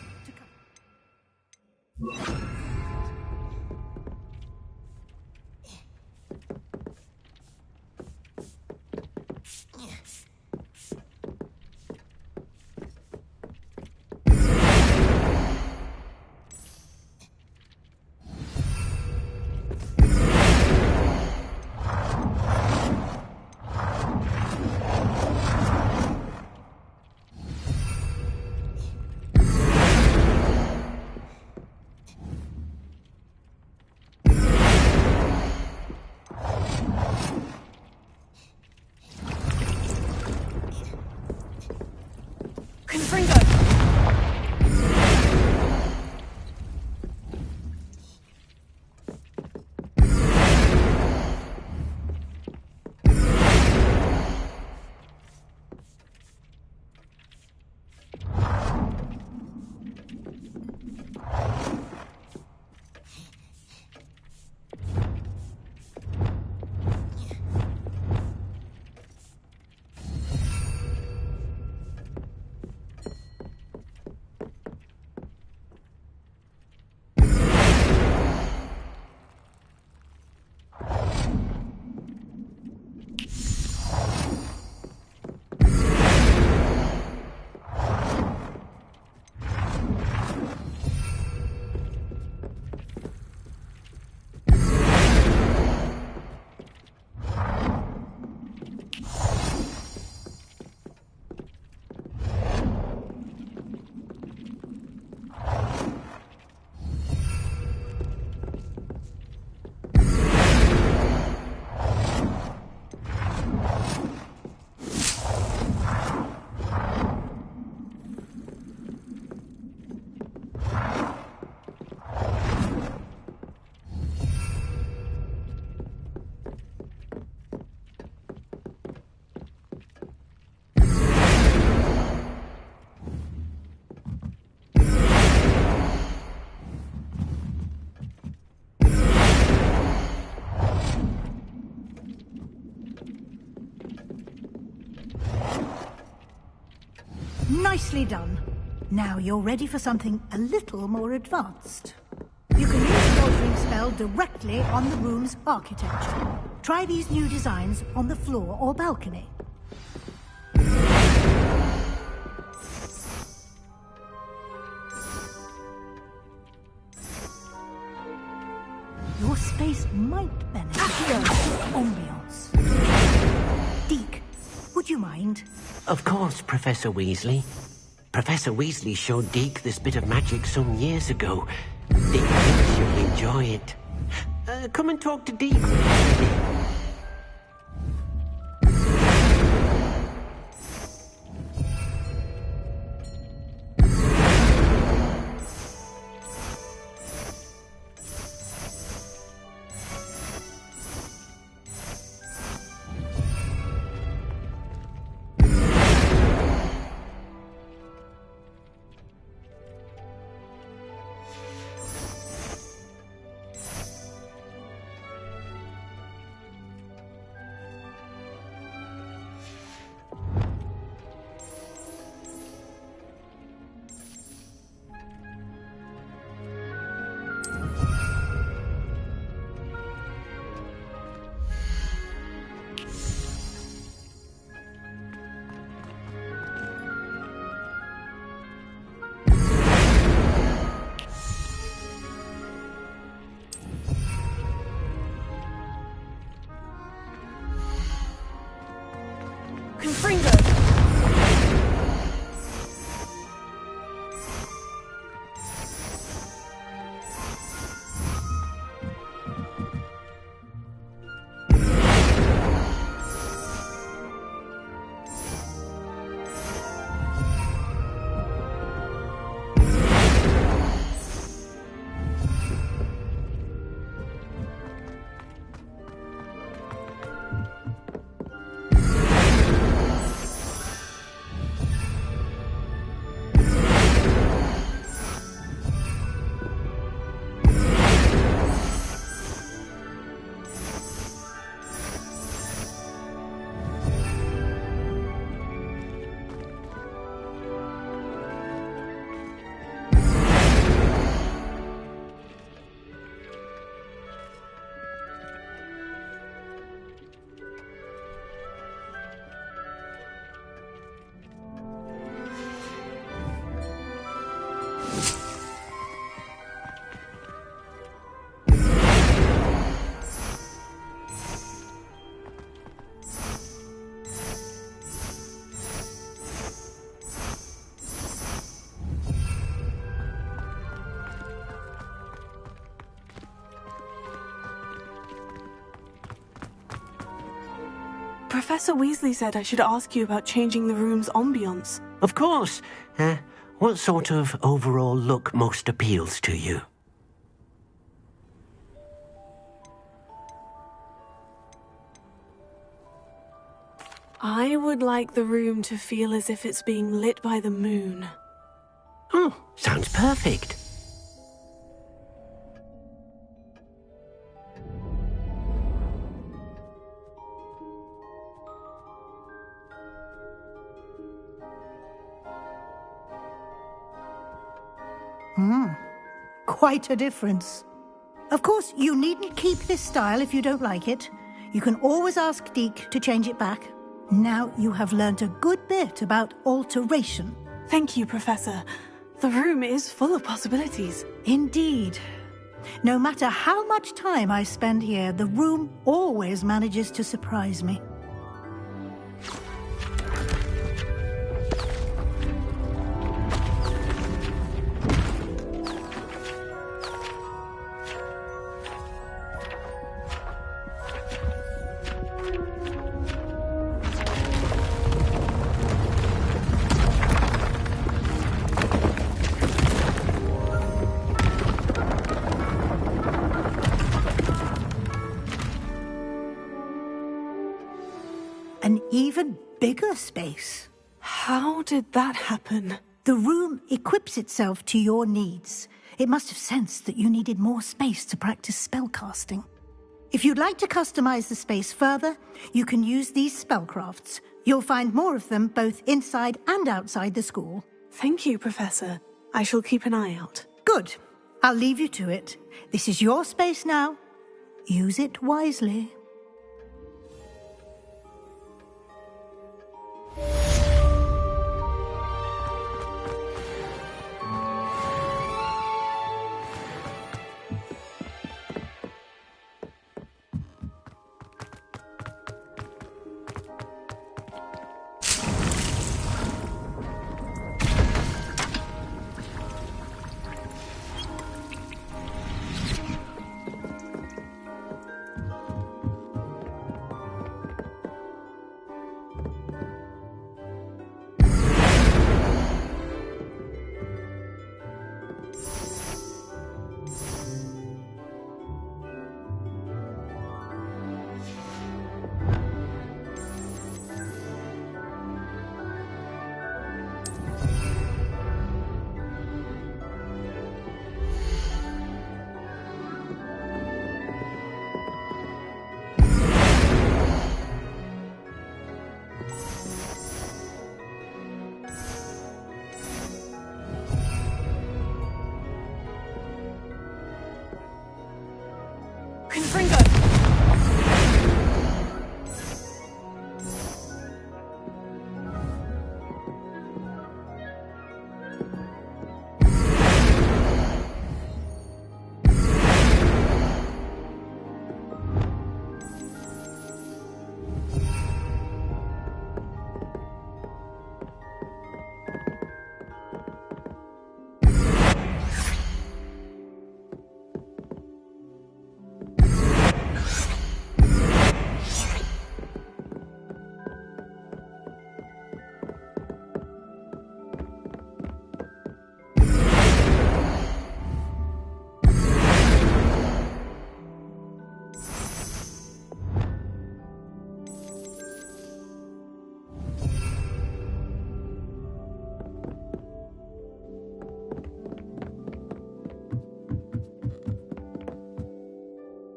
Nicely done. Now you're ready for something a little more advanced. You can use the altering spell directly on the room's architecture. Try these new designs on the floor or balcony. Your space might benefit from ambiance. Deke, would you mind? Of course, Professor Weasley. Professor Weasley showed Deke this bit of magic some years ago. Deke thinks you'll enjoy it. Come and talk to Deke. Professor Weasley said I should ask you about changing the room's ambience. Of course. What sort of overall look most appeals to you? I would like the room to feel as if it's being lit by the moon. Oh, sounds perfect. Quite a difference. Of course, you needn't keep this style if you don't like it. You can always ask Deke to change it back. Now you have learnt a good bit about alteration. Thank you, Professor. The room is full of possibilities. Indeed. No matter how much time I spend here, the room always manages to surprise me. An even bigger space. How did that happen? The room equips itself to your needs. It must have sensed that you needed more space to practice spellcasting. If you'd like to customize the space further, you can use these spellcrafts. You'll find more of them both inside and outside the school. Thank you, Professor. I shall keep an eye out. Good. I'll leave you to it. This is your space now. Use it wisely.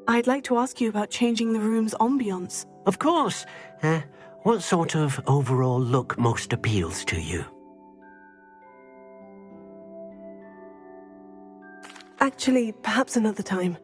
I'd like to ask you about changing the room's ambience. Of course. What sort of overall look most appeals to you? Actually, perhaps another time.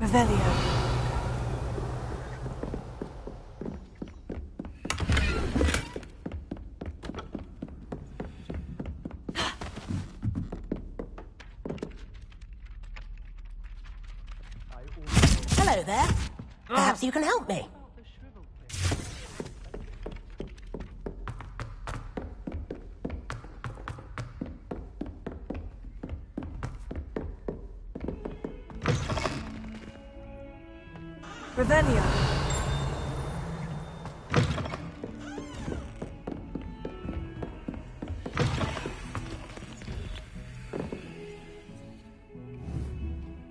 Revelio. Hello there. Perhaps you can help me. Revelio.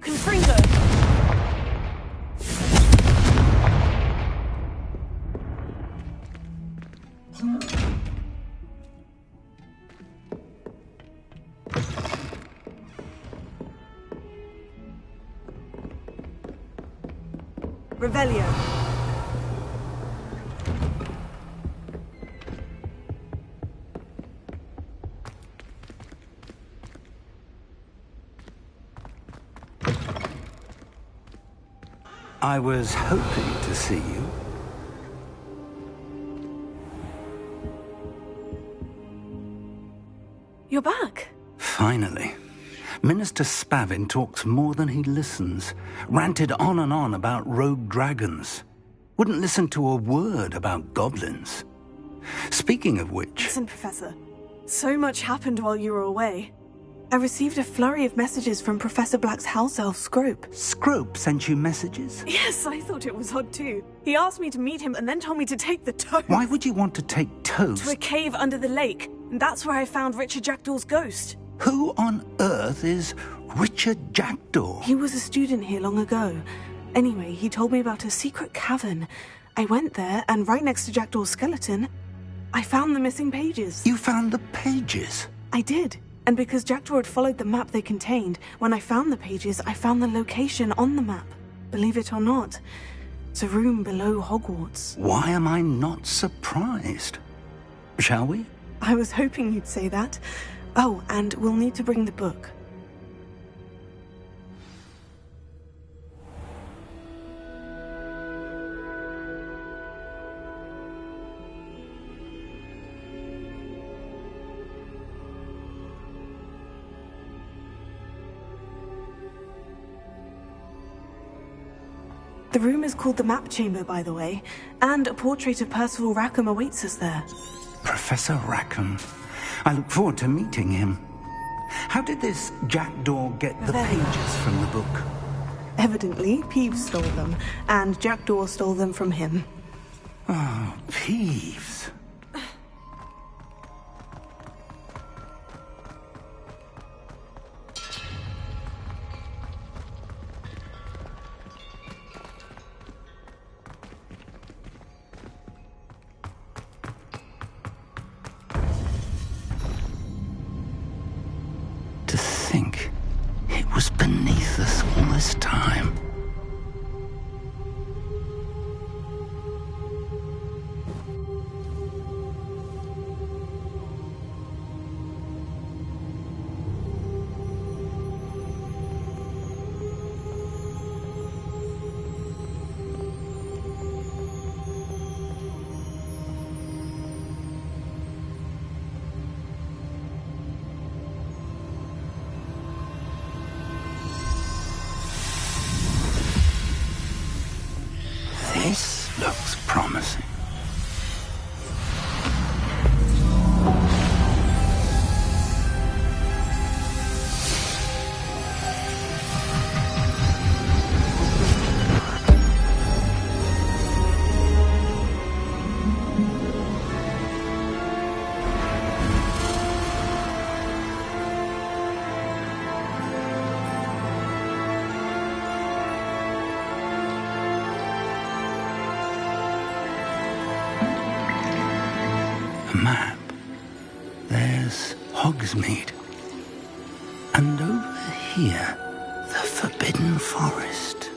Confringo. Revelio. I was hoping to see you. You're back. Finally. Minister Spavin talks more than he listens. Ranted on and on about rogue dragons. Wouldn't listen to a word about goblins. Speaking of which... Listen, Professor. So much happened while you were away. I received a flurry of messages from Professor Black's house elf, Scrope. Scrope sent you messages? Yes, I thought it was odd too. He asked me to meet him and then told me to take the toast. Why would you want to take toast? To a cave under the lake. And that's where I found Richard Jackdaw's ghost. Who on earth is Richard Jackdaw? He was a student here long ago. Anyway, he told me about a secret cavern. I went there, and right next to Jackdaw's skeleton, I found the missing pages. You found the pages? I did. And because Jackdaw had followed the map they contained, when I found the pages, I found the location on the map. Believe it or not, it's a room below Hogwarts. Why am I not surprised? Shall we? I was hoping you'd say that. Oh, and we'll need to bring the book. The room is called the Map Chamber, by the way, and a portrait of Percival Rackham awaits us there. Professor Rackham. I look forward to meeting him. How did this Jackdaw get the pages from the book? Evidently, Peeves stole them, and Jackdaw stole them from him. Oh, Peeves. To think it was beneath us all this time. Hogsmeade. And over here, the Forbidden Forest.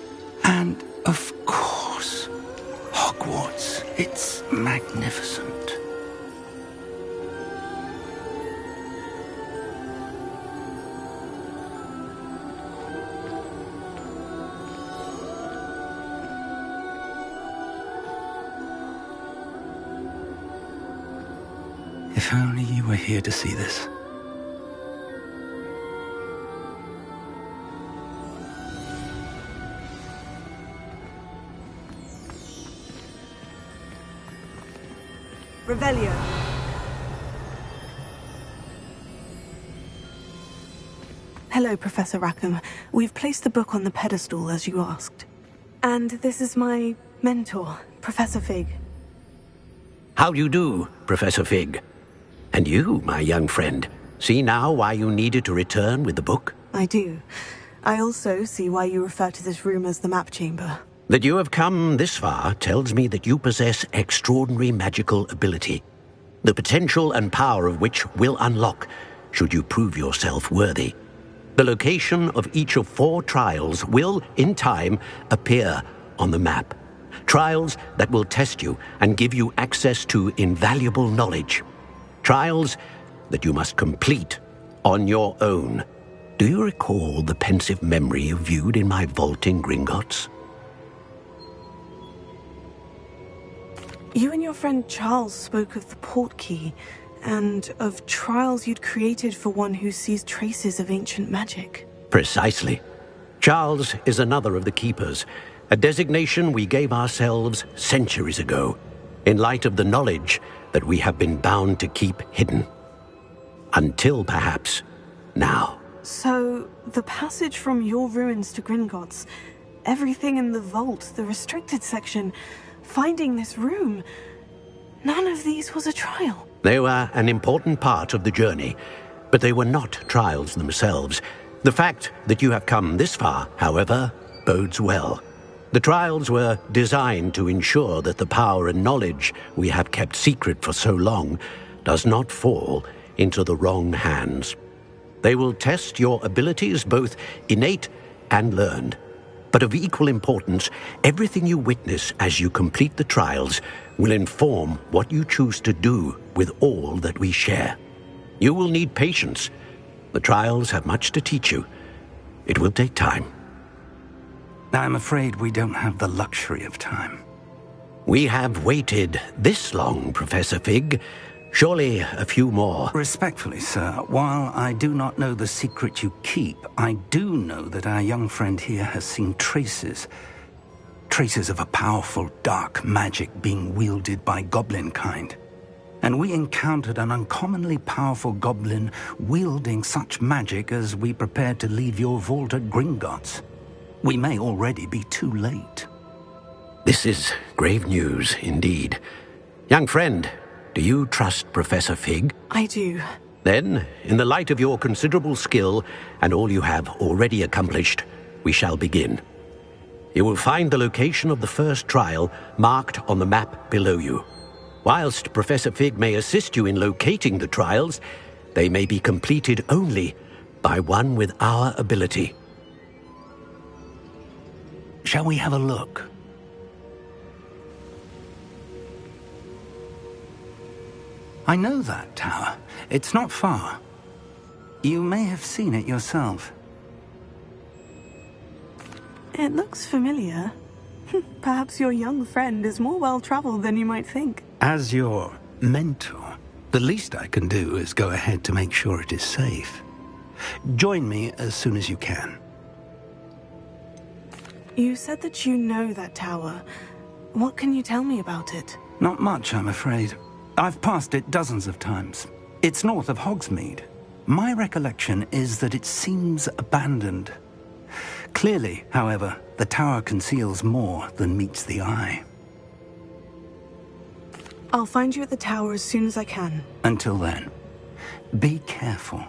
And, of course, Hogwarts. It's magnificent. If only you were here to see this. Revelio. Hello, Professor Rackham. We've placed the book on the pedestal as you asked. And this is my mentor, Professor Fig. How do you do, Professor Fig? And you, my young friend, see now why you needed to return with the book? I do. I also see why you refer to this room as the map chamber. That you have come this far tells me that you possess extraordinary magical ability, the potential and power of which will unlock should you prove yourself worthy. The location of each of 4 trials will, in time, appear on the map. Trials that will test you and give you access to invaluable knowledge. Trials that you must complete on your own. Do you recall the pensive memory you viewed in my vault in Gringotts? You and your friend Charles spoke of the portkey, and of trials you'd created for one who sees traces of ancient magic. Precisely. Charles is another of the Keepers, a designation we gave ourselves centuries ago, in light of the knowledge that we have been bound to keep hidden. Until, perhaps, now. So, the passage from your ruins to Gringotts, everything in the vault, the restricted section, finding this room, none of these was a trial. They were an important part of the journey, but they were not trials themselves. The fact that you have come this far, however, bodes well. The trials were designed to ensure that the power and knowledge we have kept secret for so long does not fall into the wrong hands. They will test your abilities, both innate and learned. But of equal importance, everything you witness as you complete the trials will inform what you choose to do with all that we share. You will need patience. The trials have much to teach you. It will take time. I'm afraid we don't have the luxury of time. We have waited this long, Professor Fig. Surely a few more. Respectfully, sir, while I do not know the secret you keep, I do know that our young friend here has seen traces of a powerful dark magic being wielded by goblin kind. And we encountered an uncommonly powerful goblin wielding such magic as we prepared to leave your vault at Gringotts. We may already be too late. This is grave news, indeed. Young friend, do you trust Professor Fig? I do. Then, in the light of your considerable skill and all you have already accomplished, we shall begin. You will find the location of the first trial marked on the map below you. Whilst Professor Fig may assist you in locating the trials, they may be completed only by one with our ability. Shall we have a look? I know that tower. It's not far. You may have seen it yourself. It looks familiar. Perhaps your young friend is more well-traveled than you might think. As your mentor, the least I can do is go ahead to make sure it is safe. Join me as soon as you can. You said that you know that tower. What can you tell me about it? Not much, I'm afraid. I've passed it dozens of times. It's north of Hogsmeade. My recollection is that it seems abandoned. Clearly, however, the tower conceals more than meets the eye. I'll find you at the tower as soon as I can. Until then, be careful,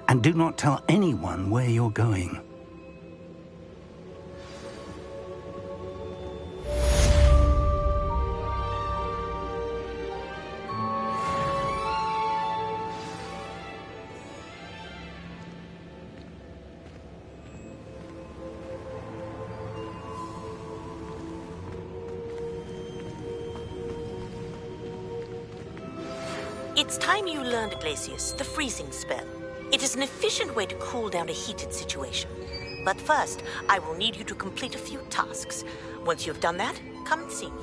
and do not tell anyone where you're going. It's time you learned, Glacius, the freezing spell. It is an efficient way to cool down a heated situation. But first, I will need you to complete a few tasks. Once you've done that, come and see me.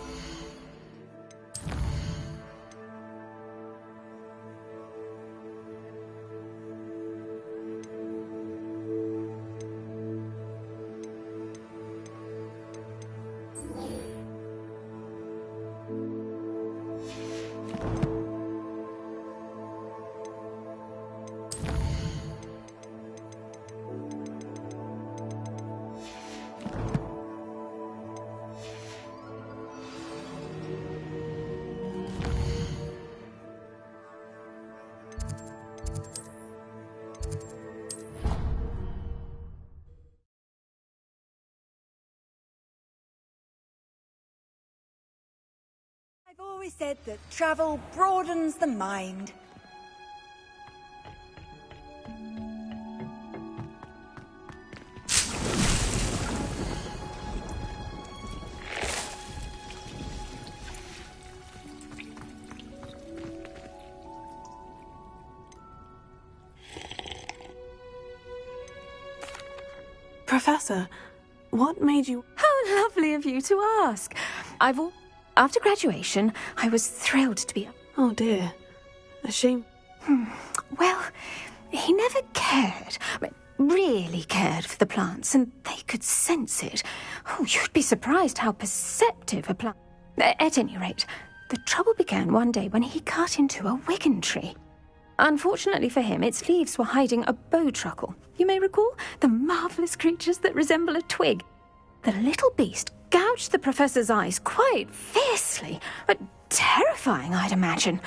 I've always said that travel broadens the mind. Professor, what made you... How lovely of you to ask. After graduation, I was thrilled to be... Oh dear. A shame. Well, he never cared. Really cared for the plants, and they could sense it. Oh, you'd be surprised how perceptive a plant... At any rate, the trouble began one day when he cut into a wigan tree. Unfortunately for him, its leaves were hiding a bowtruckle. You may recall the marvellous creatures that resemble a twig. The little beast gouged the professor's eyes quite fiercely. Terrifying, I'd imagine.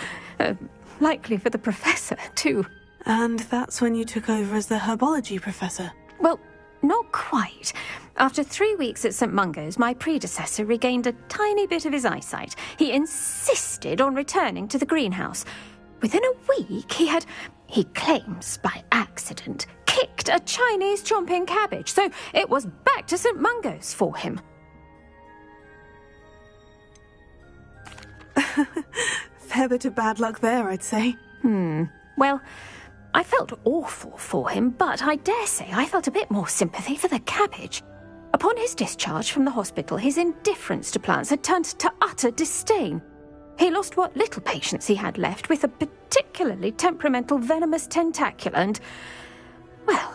Likely for the professor, too. And that's when you took over as the herbology professor? Well, not quite. After 3 weeks at St. Mungo's, my predecessor regained a tiny bit of his eyesight. He insisted on returning to the greenhouse. Within a week, he claims by accident, kicked a Chinese chomping cabbage, so it was back to St. Mungo's for him. Fair bit of bad luck there, I'd say. Well, I felt awful for him, but I dare say I felt a bit more sympathy for the cabbage. Upon his discharge from the hospital, his indifference to plants had turned to utter disdain. He lost what little patience he had left with a particularly temperamental venomous tentacula and, well,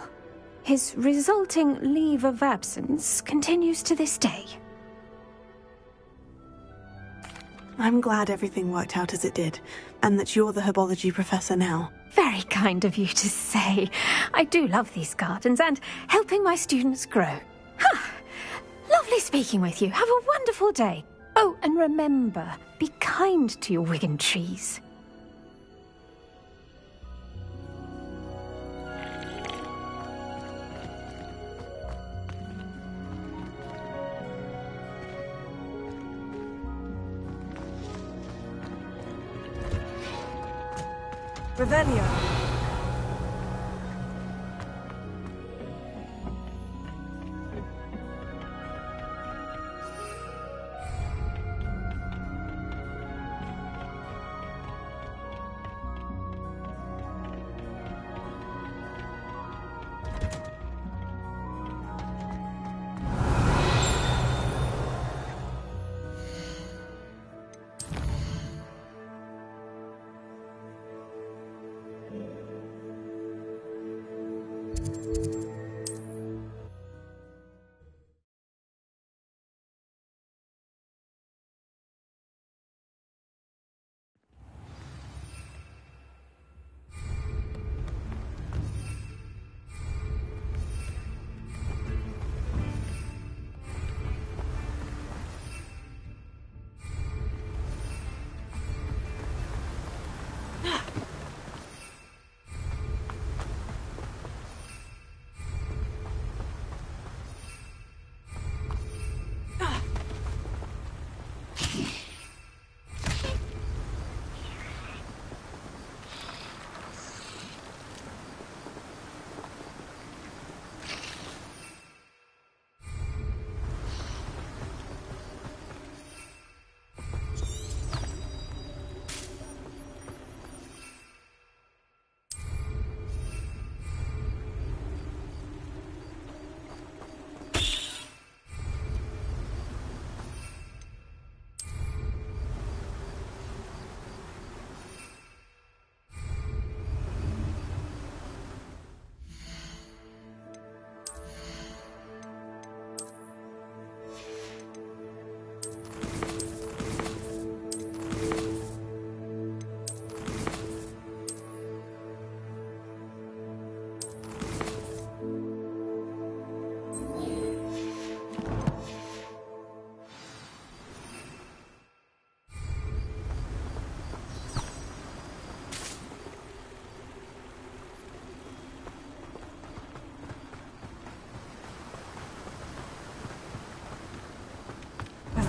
his resulting leave of absence continues to this day. I'm glad everything worked out as it did, and that you're the herbology professor now. Very kind of you to say. I do love these gardens and helping my students grow. Lovely speaking with you. Have a wonderful day. Oh, and remember, be kind to your wigan trees. Revelio.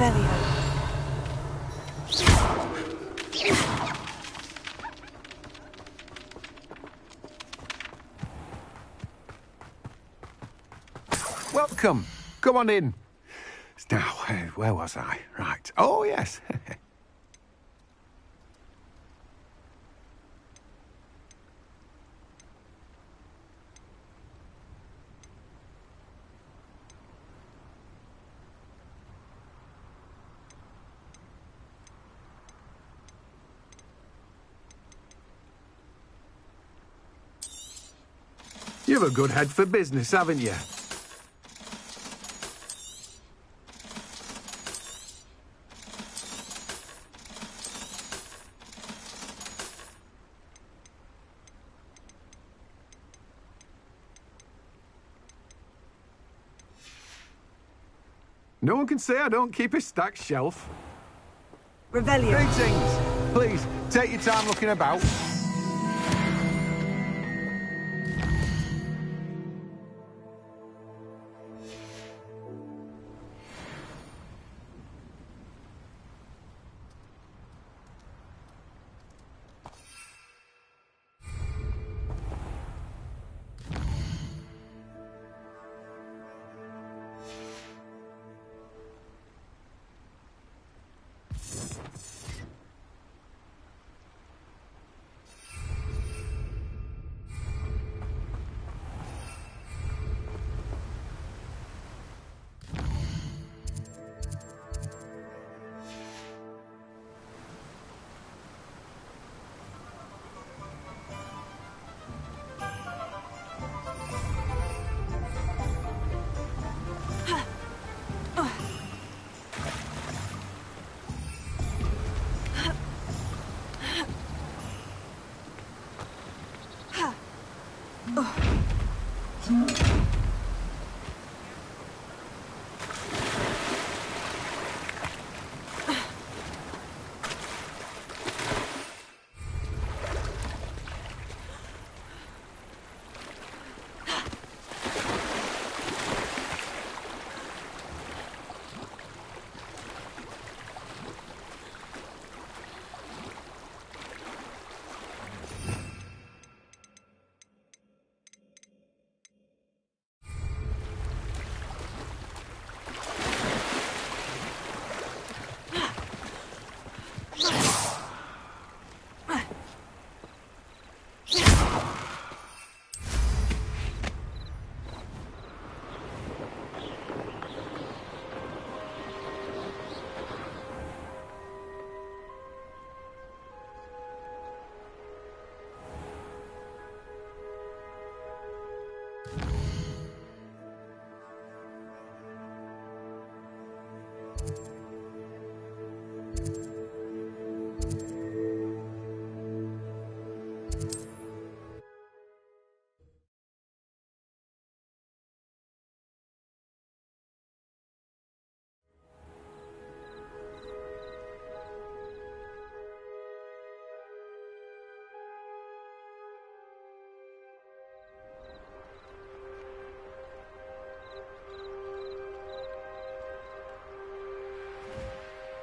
Revelio. Welcome. Come on in. Now, where was I? Right. Oh, yes. You've a good head for business, haven't you? No one can say I don't keep a stacked shelf. Revelio. Greetings. Please, take your time looking about.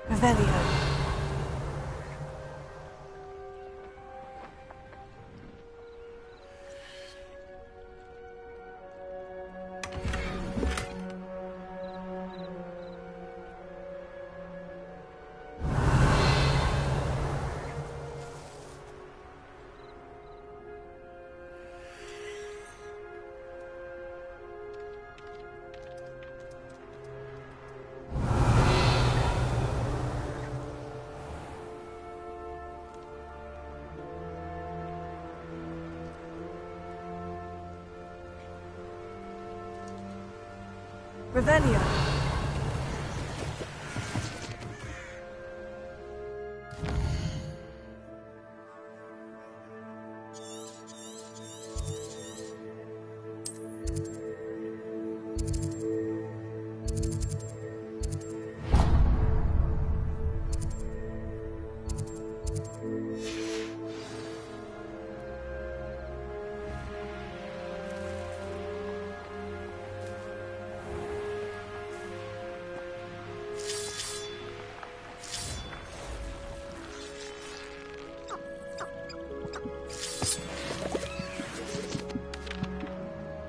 Revelio. Revelio.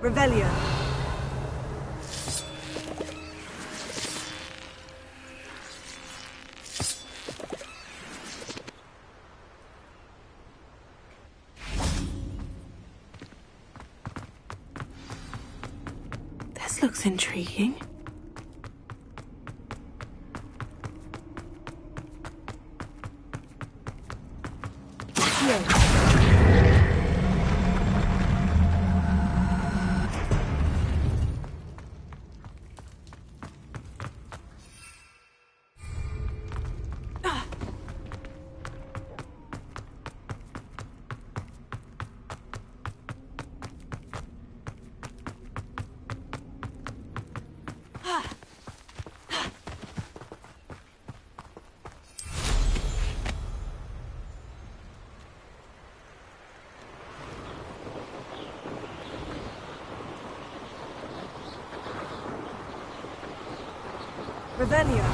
Revelio. This looks intriguing. Revelio.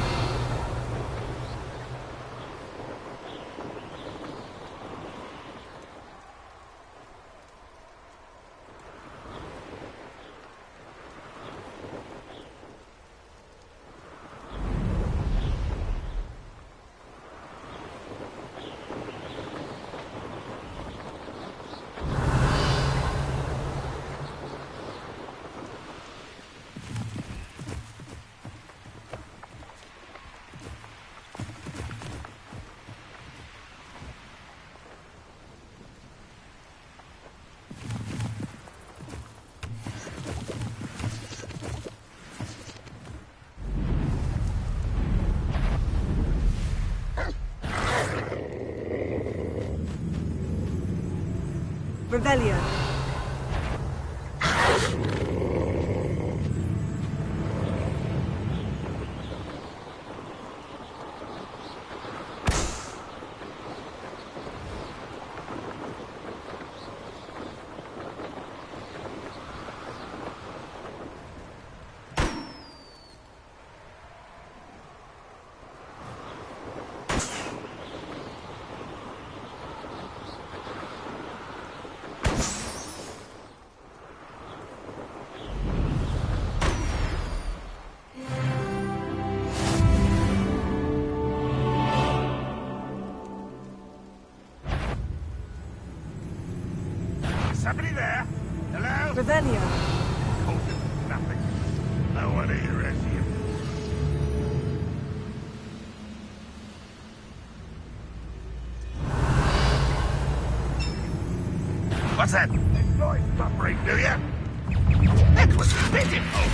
Revelio. Somebody there? Hello? Revelio. Nothing. No one here has you. What's that? Noise buffering, do you? That was pitiful.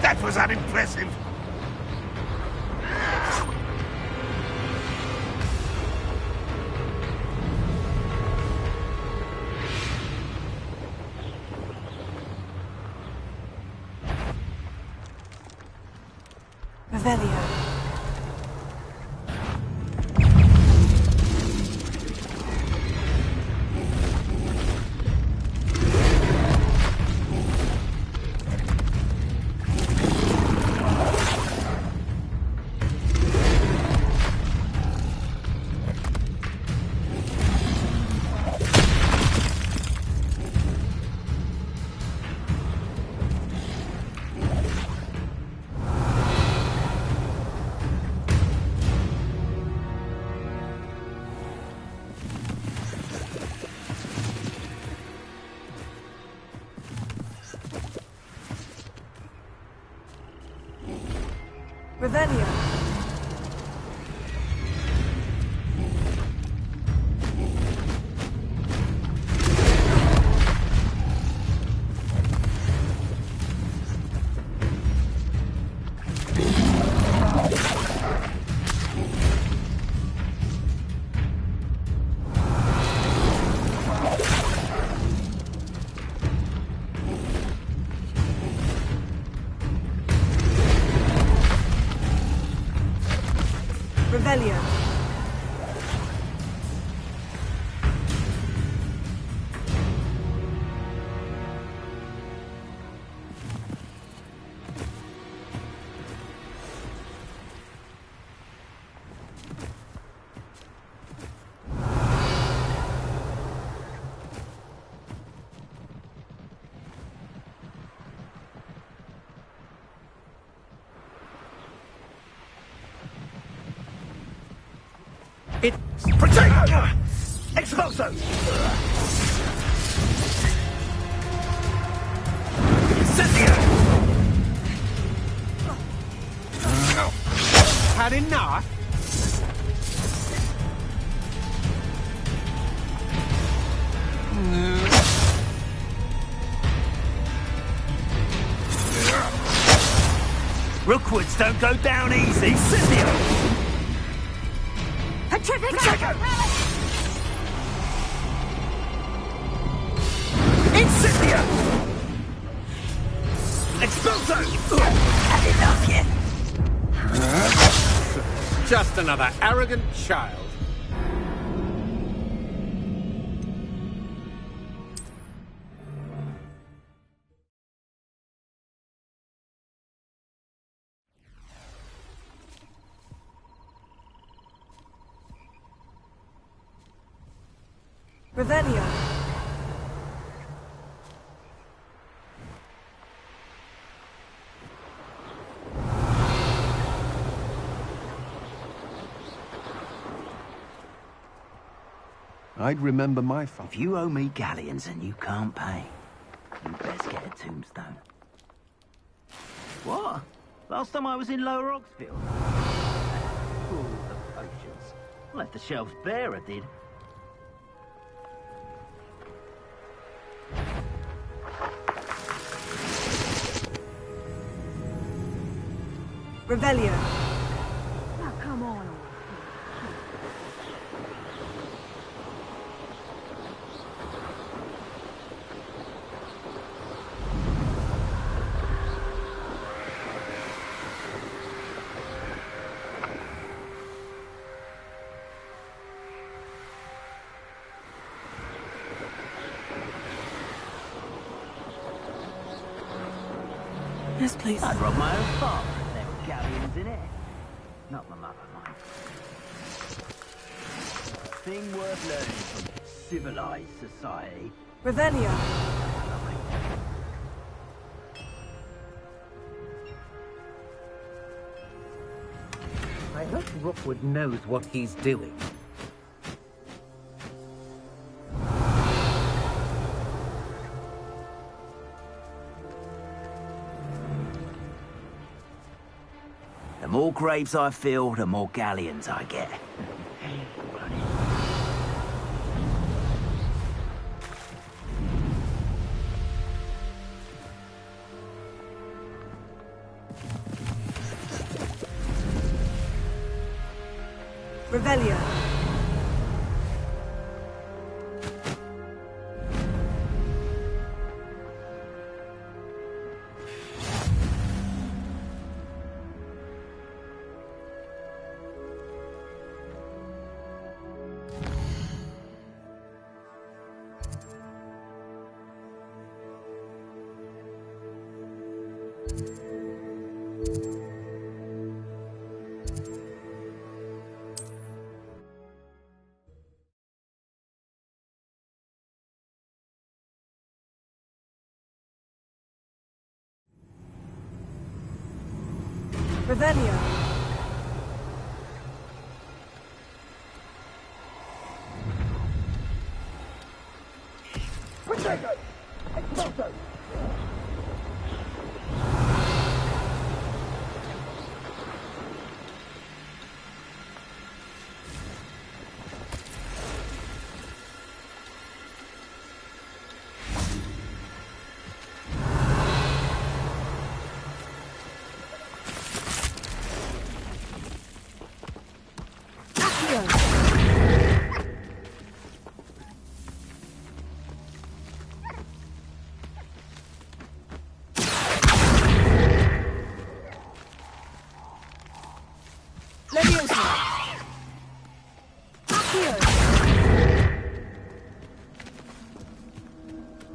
That was unimpressive. Revelio. Revelio. Revelio. It... Protect! Expulso! Incendio! Had enough? Rookwoods don't go down easy. Incendio! Petrifico! Incendio! Expulso! Had enough yet? Just another arrogant child. Revelio. I'd remember my father. If you owe me galleons and you can't pay, you best get a tombstone. What? Last time I was in Lower Oxfield? All the potions. Left the shelves bare, I did. Revelio. Now, come on. Yes, please. I'd rob my own farm if there were galleons in it. Not my mother, mind. A thing worth learning from civilized society. Revelio. I hope Rookwood knows what he's doing. The more graves I fill, the more galleons I get. Revelio. Revelio. Protego! Expulso!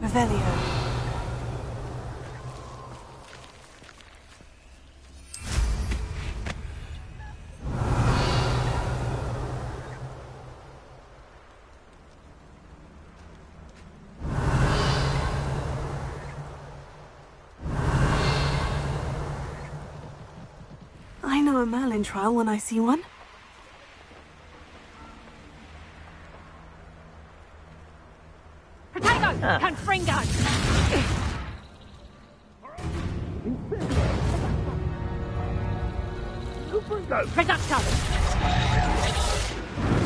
Revelio. I know a Merlin trial when I see one. Reducto!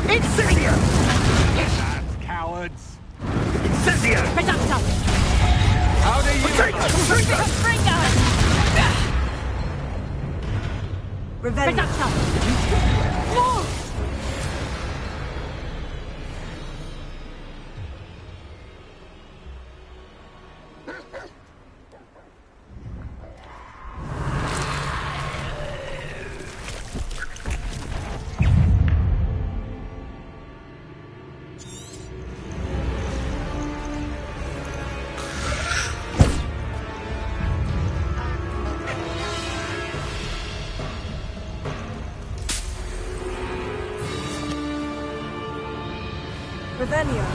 Incendio! That's cowards. Incendio! Reducto! How do you... Confringo! Revelio. Reducto! More! Revelio.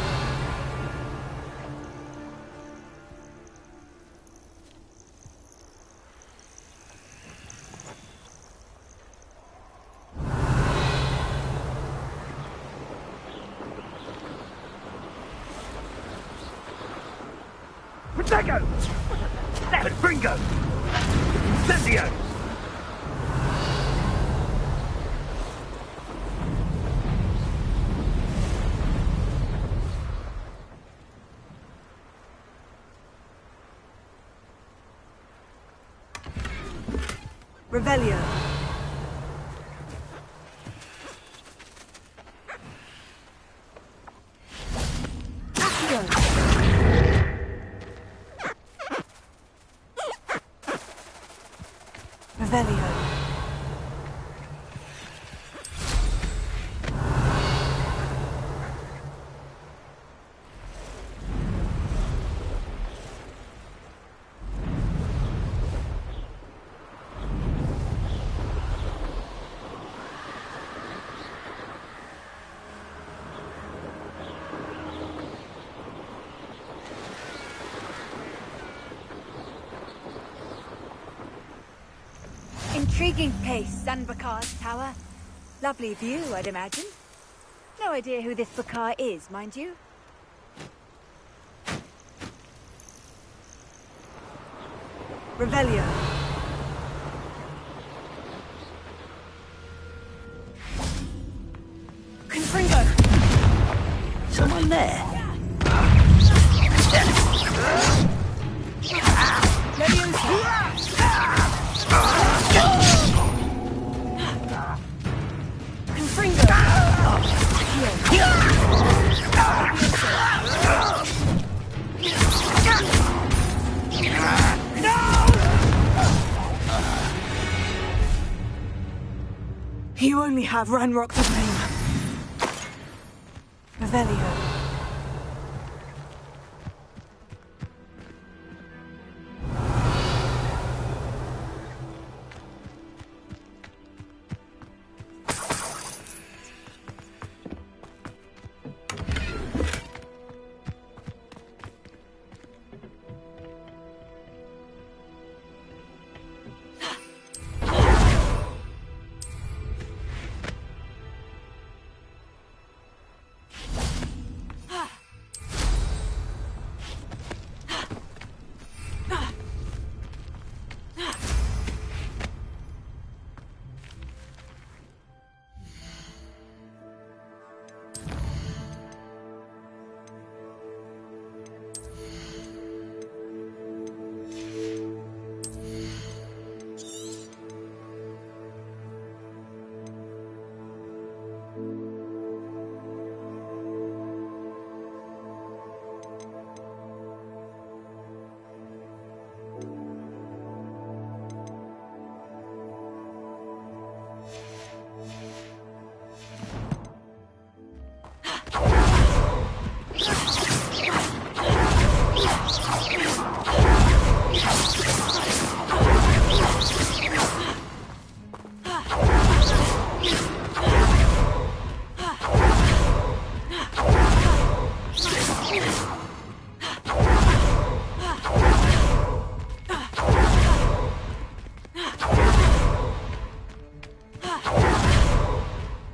Protego! Confringo! Incendio! Revelio. Accio. Revelio. Intriguing place, Sanbakar's tower. Lovely view, I'd imagine. No idea who this Bakar is, mind you. Revelio. Confringo. Someone there? You only have Ranrock to blame. Revelio.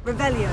Revelio.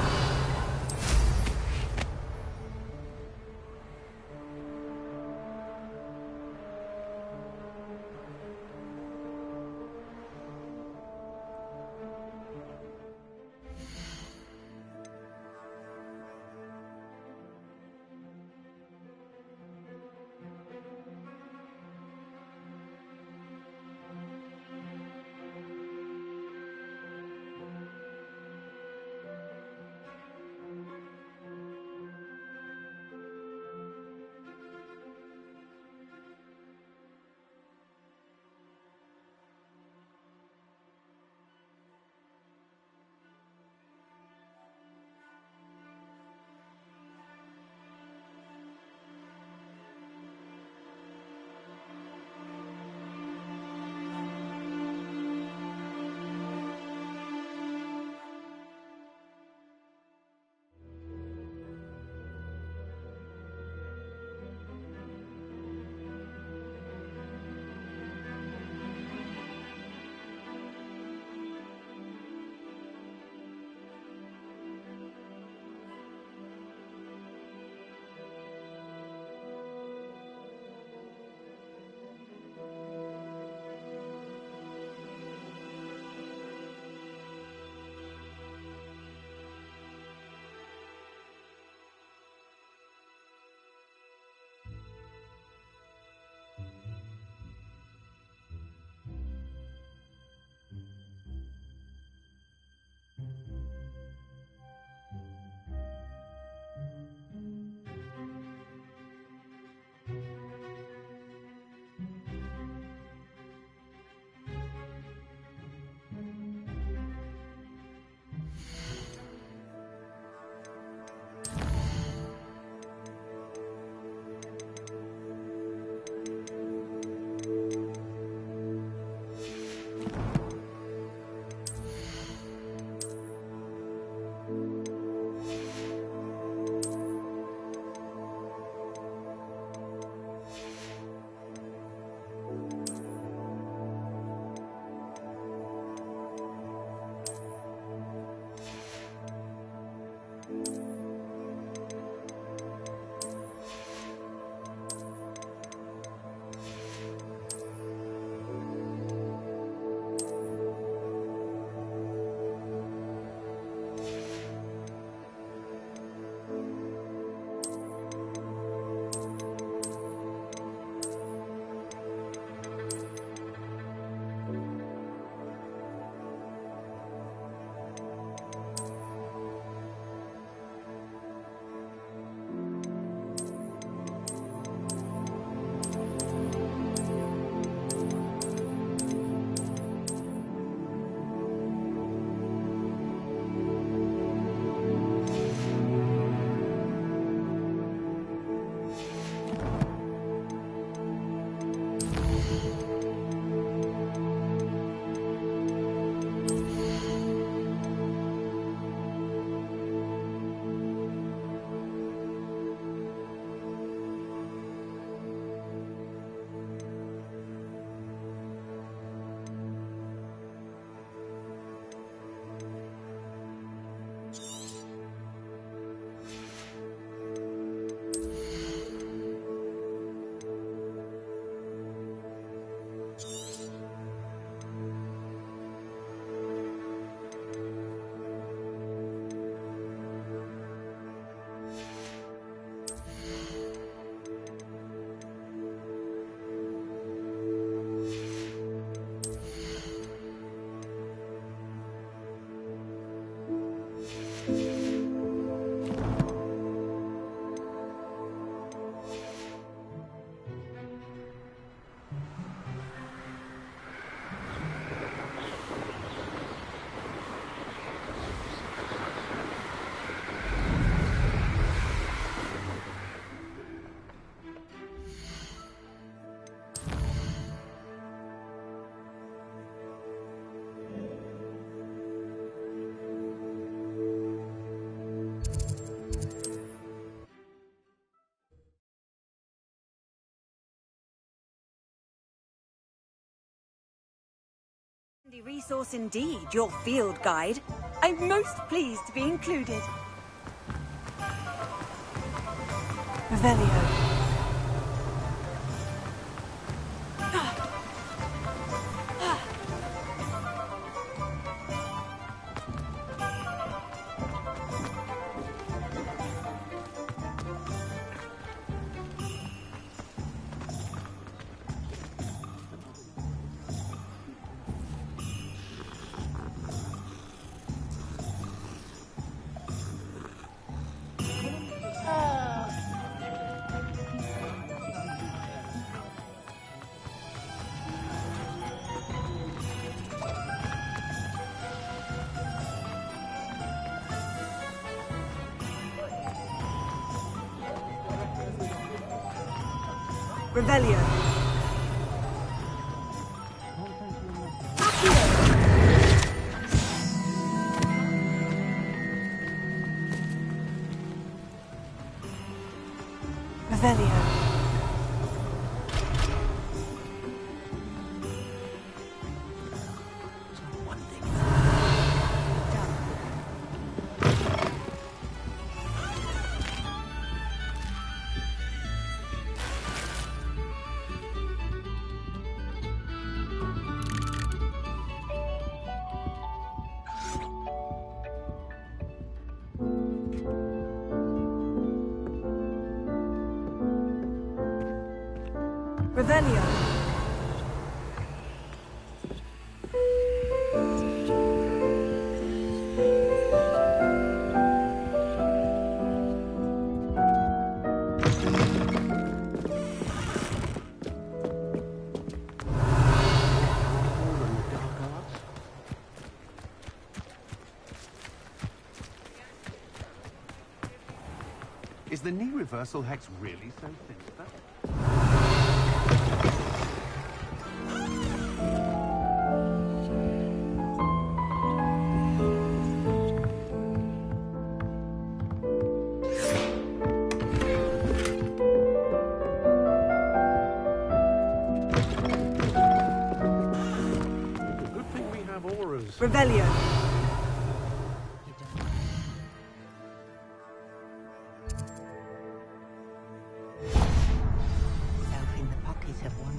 Handy resource indeed, your field guide. I'm most pleased to be included. Revelio. Revelio. Revelio. Revelio. Is the knee reversal hex really so sinister? Good thing we have auras. Revelio. Self in the pocket of one.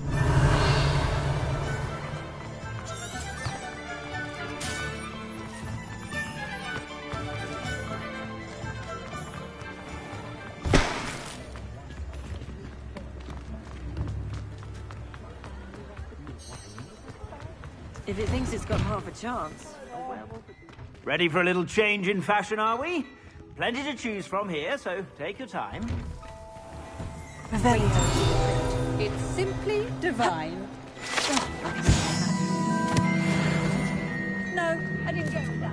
If it thinks it's got half a chance. Ready for a little change in fashion, are we? Plenty to choose from here, so take your time. Revelio. It's simply divine. No, I didn't go with that.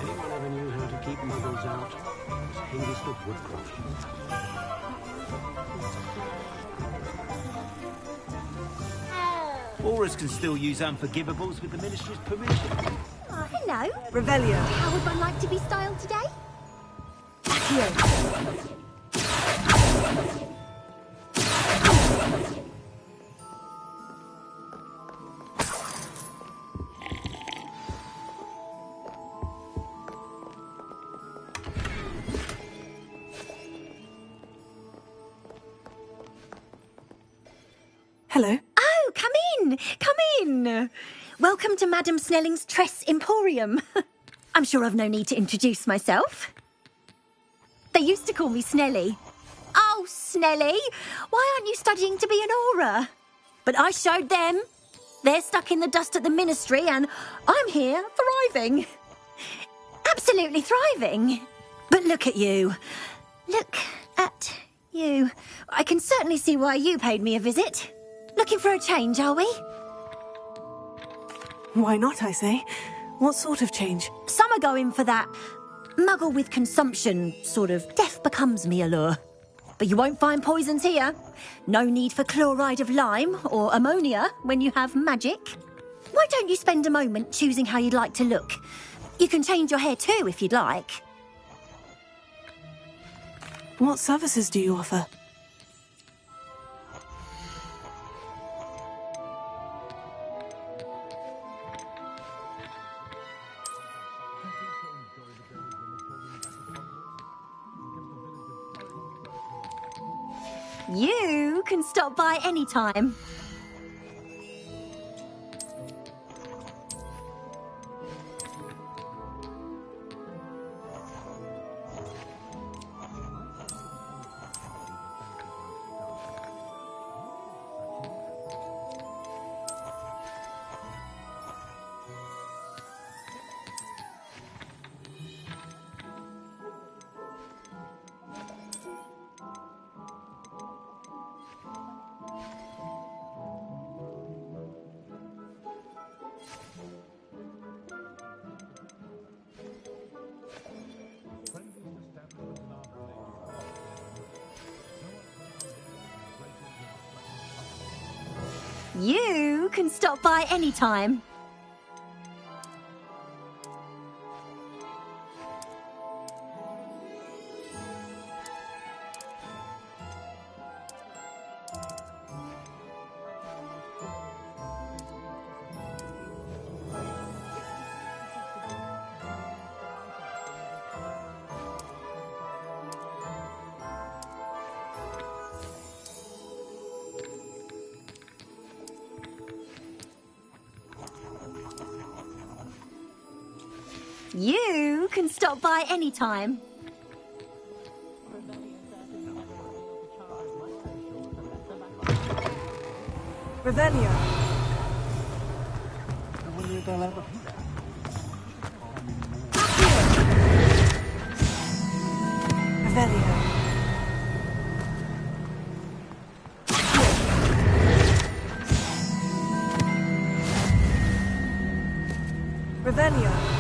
Anyone ever knew how to keep muggles out? It's Hengist of Woodcroft. Auras can still use unforgivables with the Ministry's permission. Oh, hello. Revelio. How would one like to be styled today? Hello. Oh, come in. Come in. Welcome to Madame Snelling's Tress Emporium. I'm sure I've no need to introduce myself. They used to call me Snelly. Oh, Snelly, why aren't you studying to be an aura? But I showed them. They're stuck in the dust at the Ministry and I'm here thriving. Absolutely thriving. But look at you. Look at you. I can certainly see why you paid me a visit. Looking for a change, are we? Why not, I say? What sort of change? Some are going for that muggle with consumption, sort of death becomes me allure. But you won't find poisons here. No need for chloride of lime or ammonia when you have magic. Why don't you spend a moment choosing how you'd like to look? You can change your hair too if you'd like. What services do you offer? You can stop by any time. You can stop by any time. You can stop by any time. Revelio. Revelio. Revelio.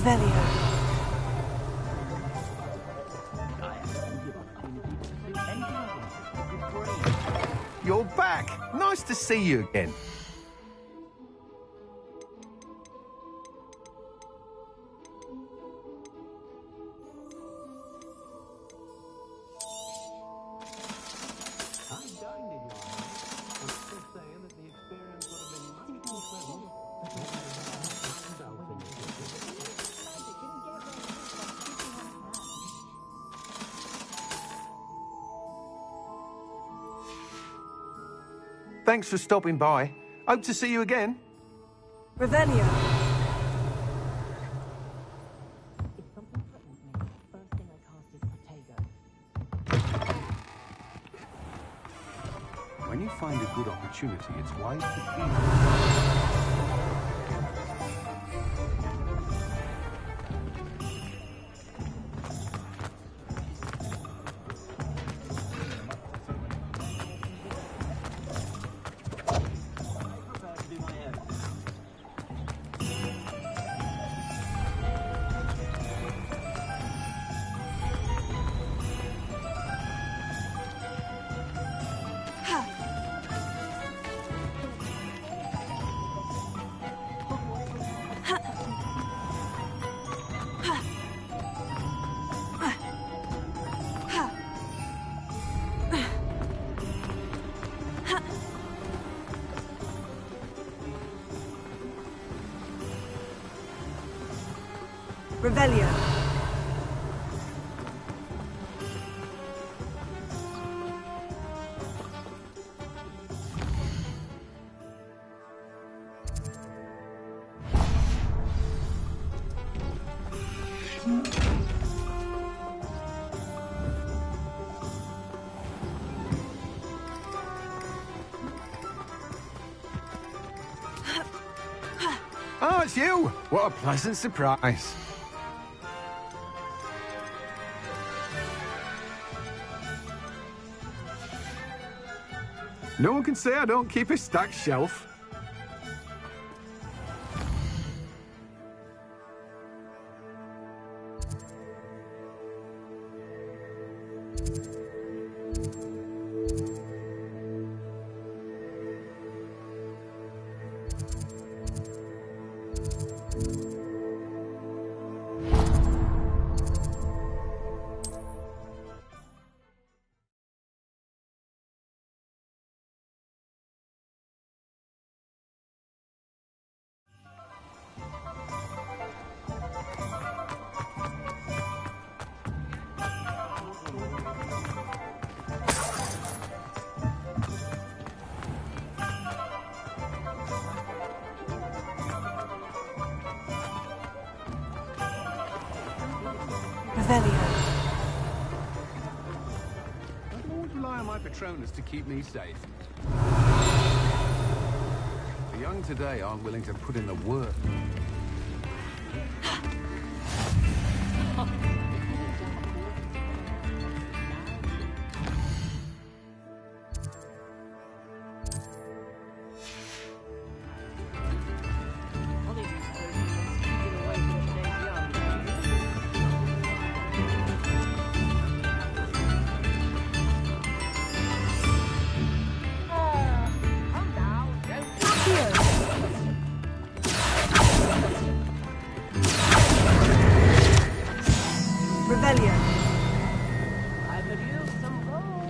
Revelio. You're back. Nice to see you again. Thanks for stopping by. Hope to see you again. Revelio. When you find a good opportunity, it's wise to seize it. Revelio. Oh, it's you! What a pleasant surprise. No one can say I don't keep a stacked shelf. Revelio. I can always rely on my Patronus to keep me safe. The young today aren't willing to put in the work.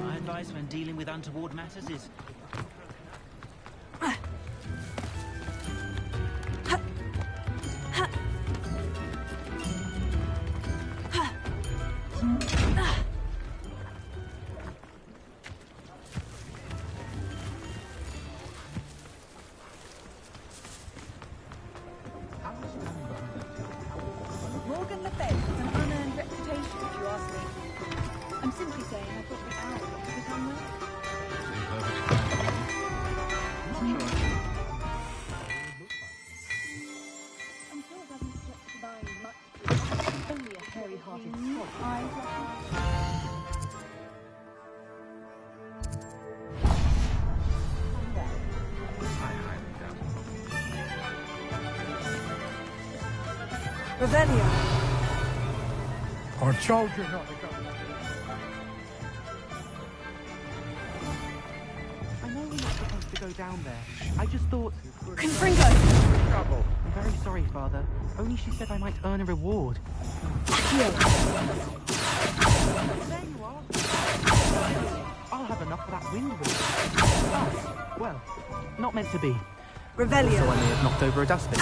My advice when dealing with untoward matters is... Morgan Le Fay has an unearned reputation, if you ask me. I'm simply saying I thought the hour had become well. Revelio. I told you not to go. I know we're not supposed to go down there. I just thought... Confringo! Trouble. I'm very sorry, Father. Only she said I might earn a reward. Accio. There you are. I'll have enough for that wind wheel. Ah, well, not meant to be. Revelio. So I may have knocked over a dustbin.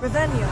Revelio.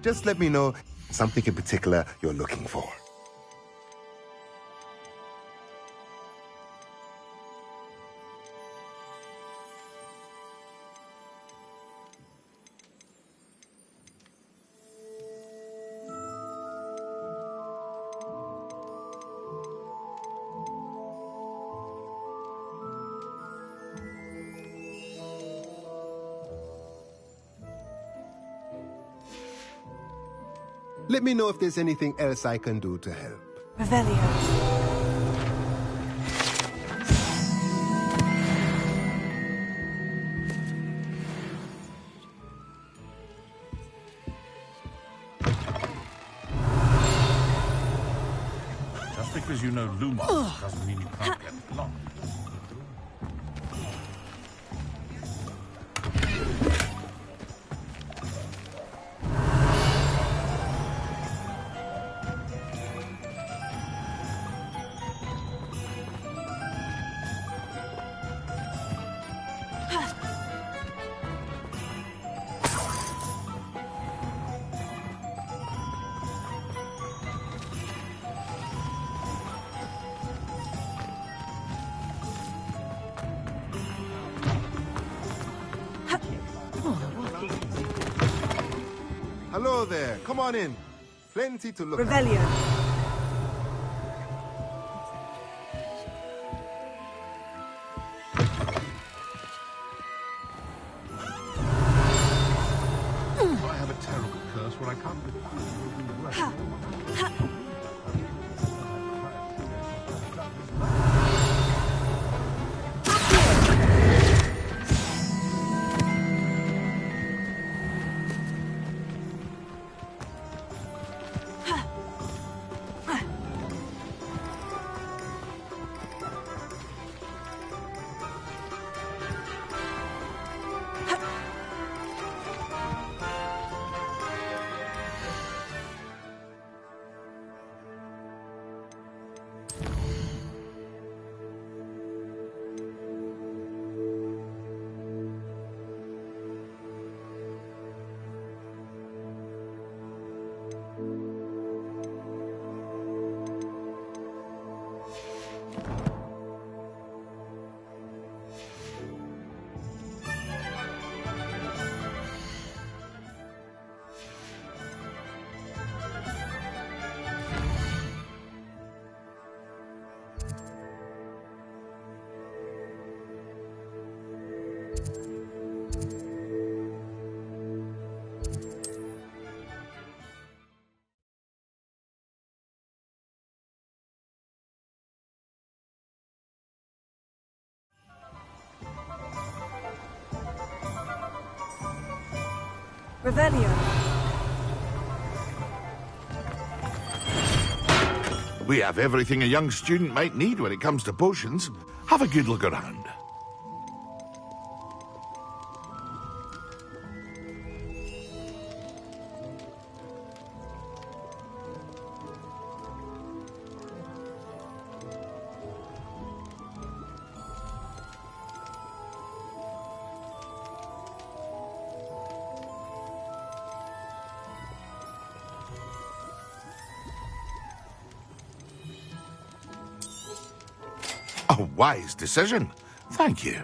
Just let me know something in particular you're looking for. Let me know if there's anything else I can do to help. Revelio. Just because you know Lumos doesn't mean you can't get lost. Hello there. Come on in. Plenty to look Revelio. at. I have a terrible curse where I can't be Revelio. We have everything a young student might need when it comes to potions. Have a good look around. A wise decision. Thank you.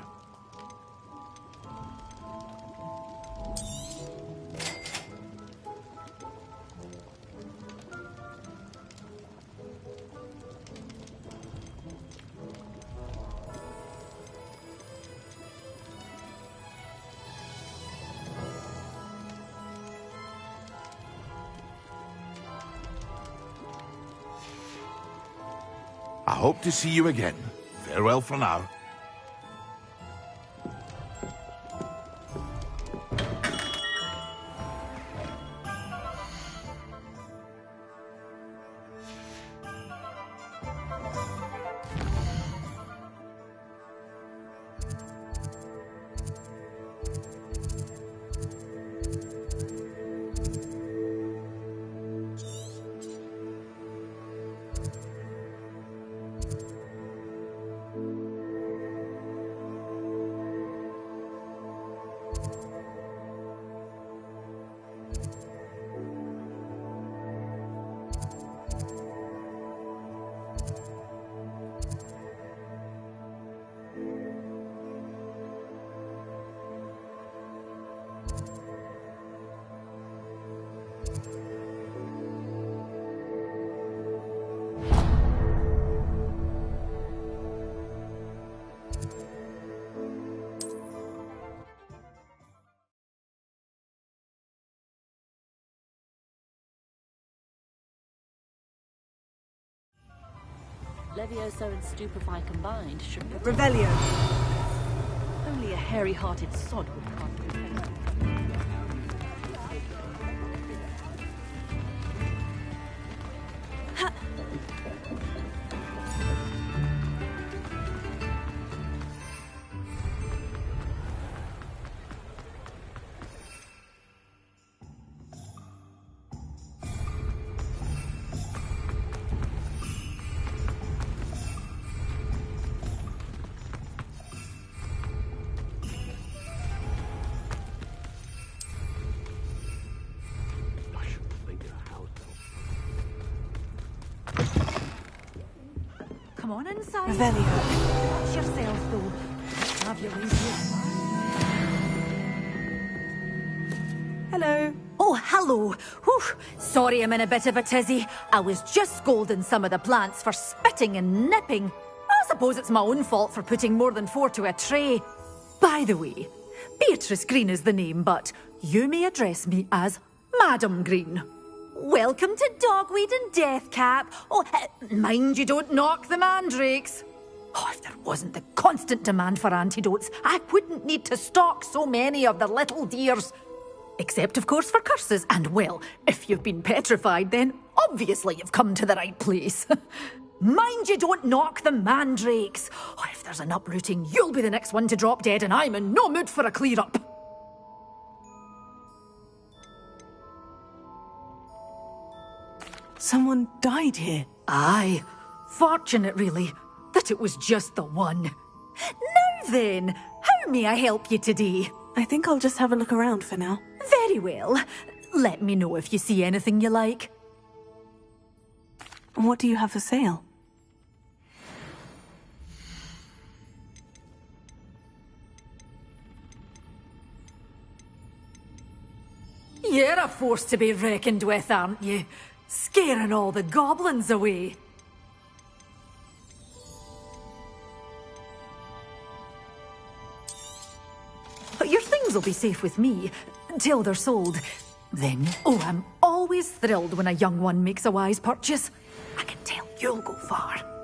I hope to see you again. Farewell for now. Levioso and Stupefy combined should... Revelio. Only a hairy-hearted sod would pass through pain. Come on inside. Revelio. Watch yourself, though. Have your ways here. Hello. Oh, hello. Whew. Sorry I'm in a bit of a tizzy. I was just scolding some of the plants for spitting and nipping. I suppose it's my own fault for putting more than 4 to a tray. By the way, Beatrice Green is the name, but you may address me as Madam Green. Welcome to Dogweed and Deathcap. Oh, mind you don't knock the mandrakes. Oh, if there wasn't the constant demand for antidotes, I wouldn't need to stock so many of the little dears. Except, of course, for curses. And, well, if you've been petrified, then obviously you've come to the right place. Mind you don't knock the mandrakes. Oh, if there's an uprooting, you'll be the next one to drop dead, and I'm in no mood for a clear-up. Someone died here. Aye. Fortunate, really, that it was just the one. Now then, how may I help you today? I think I'll just have a look around for now. Very well. Let me know if you see anything you like. What do you have for sale? You're a force to be reckoned with, aren't you? Scaring all the goblins away. But your things will be safe with me, till they're sold. Then, I'm always thrilled when a young one makes a wise purchase. I can tell you'll go far.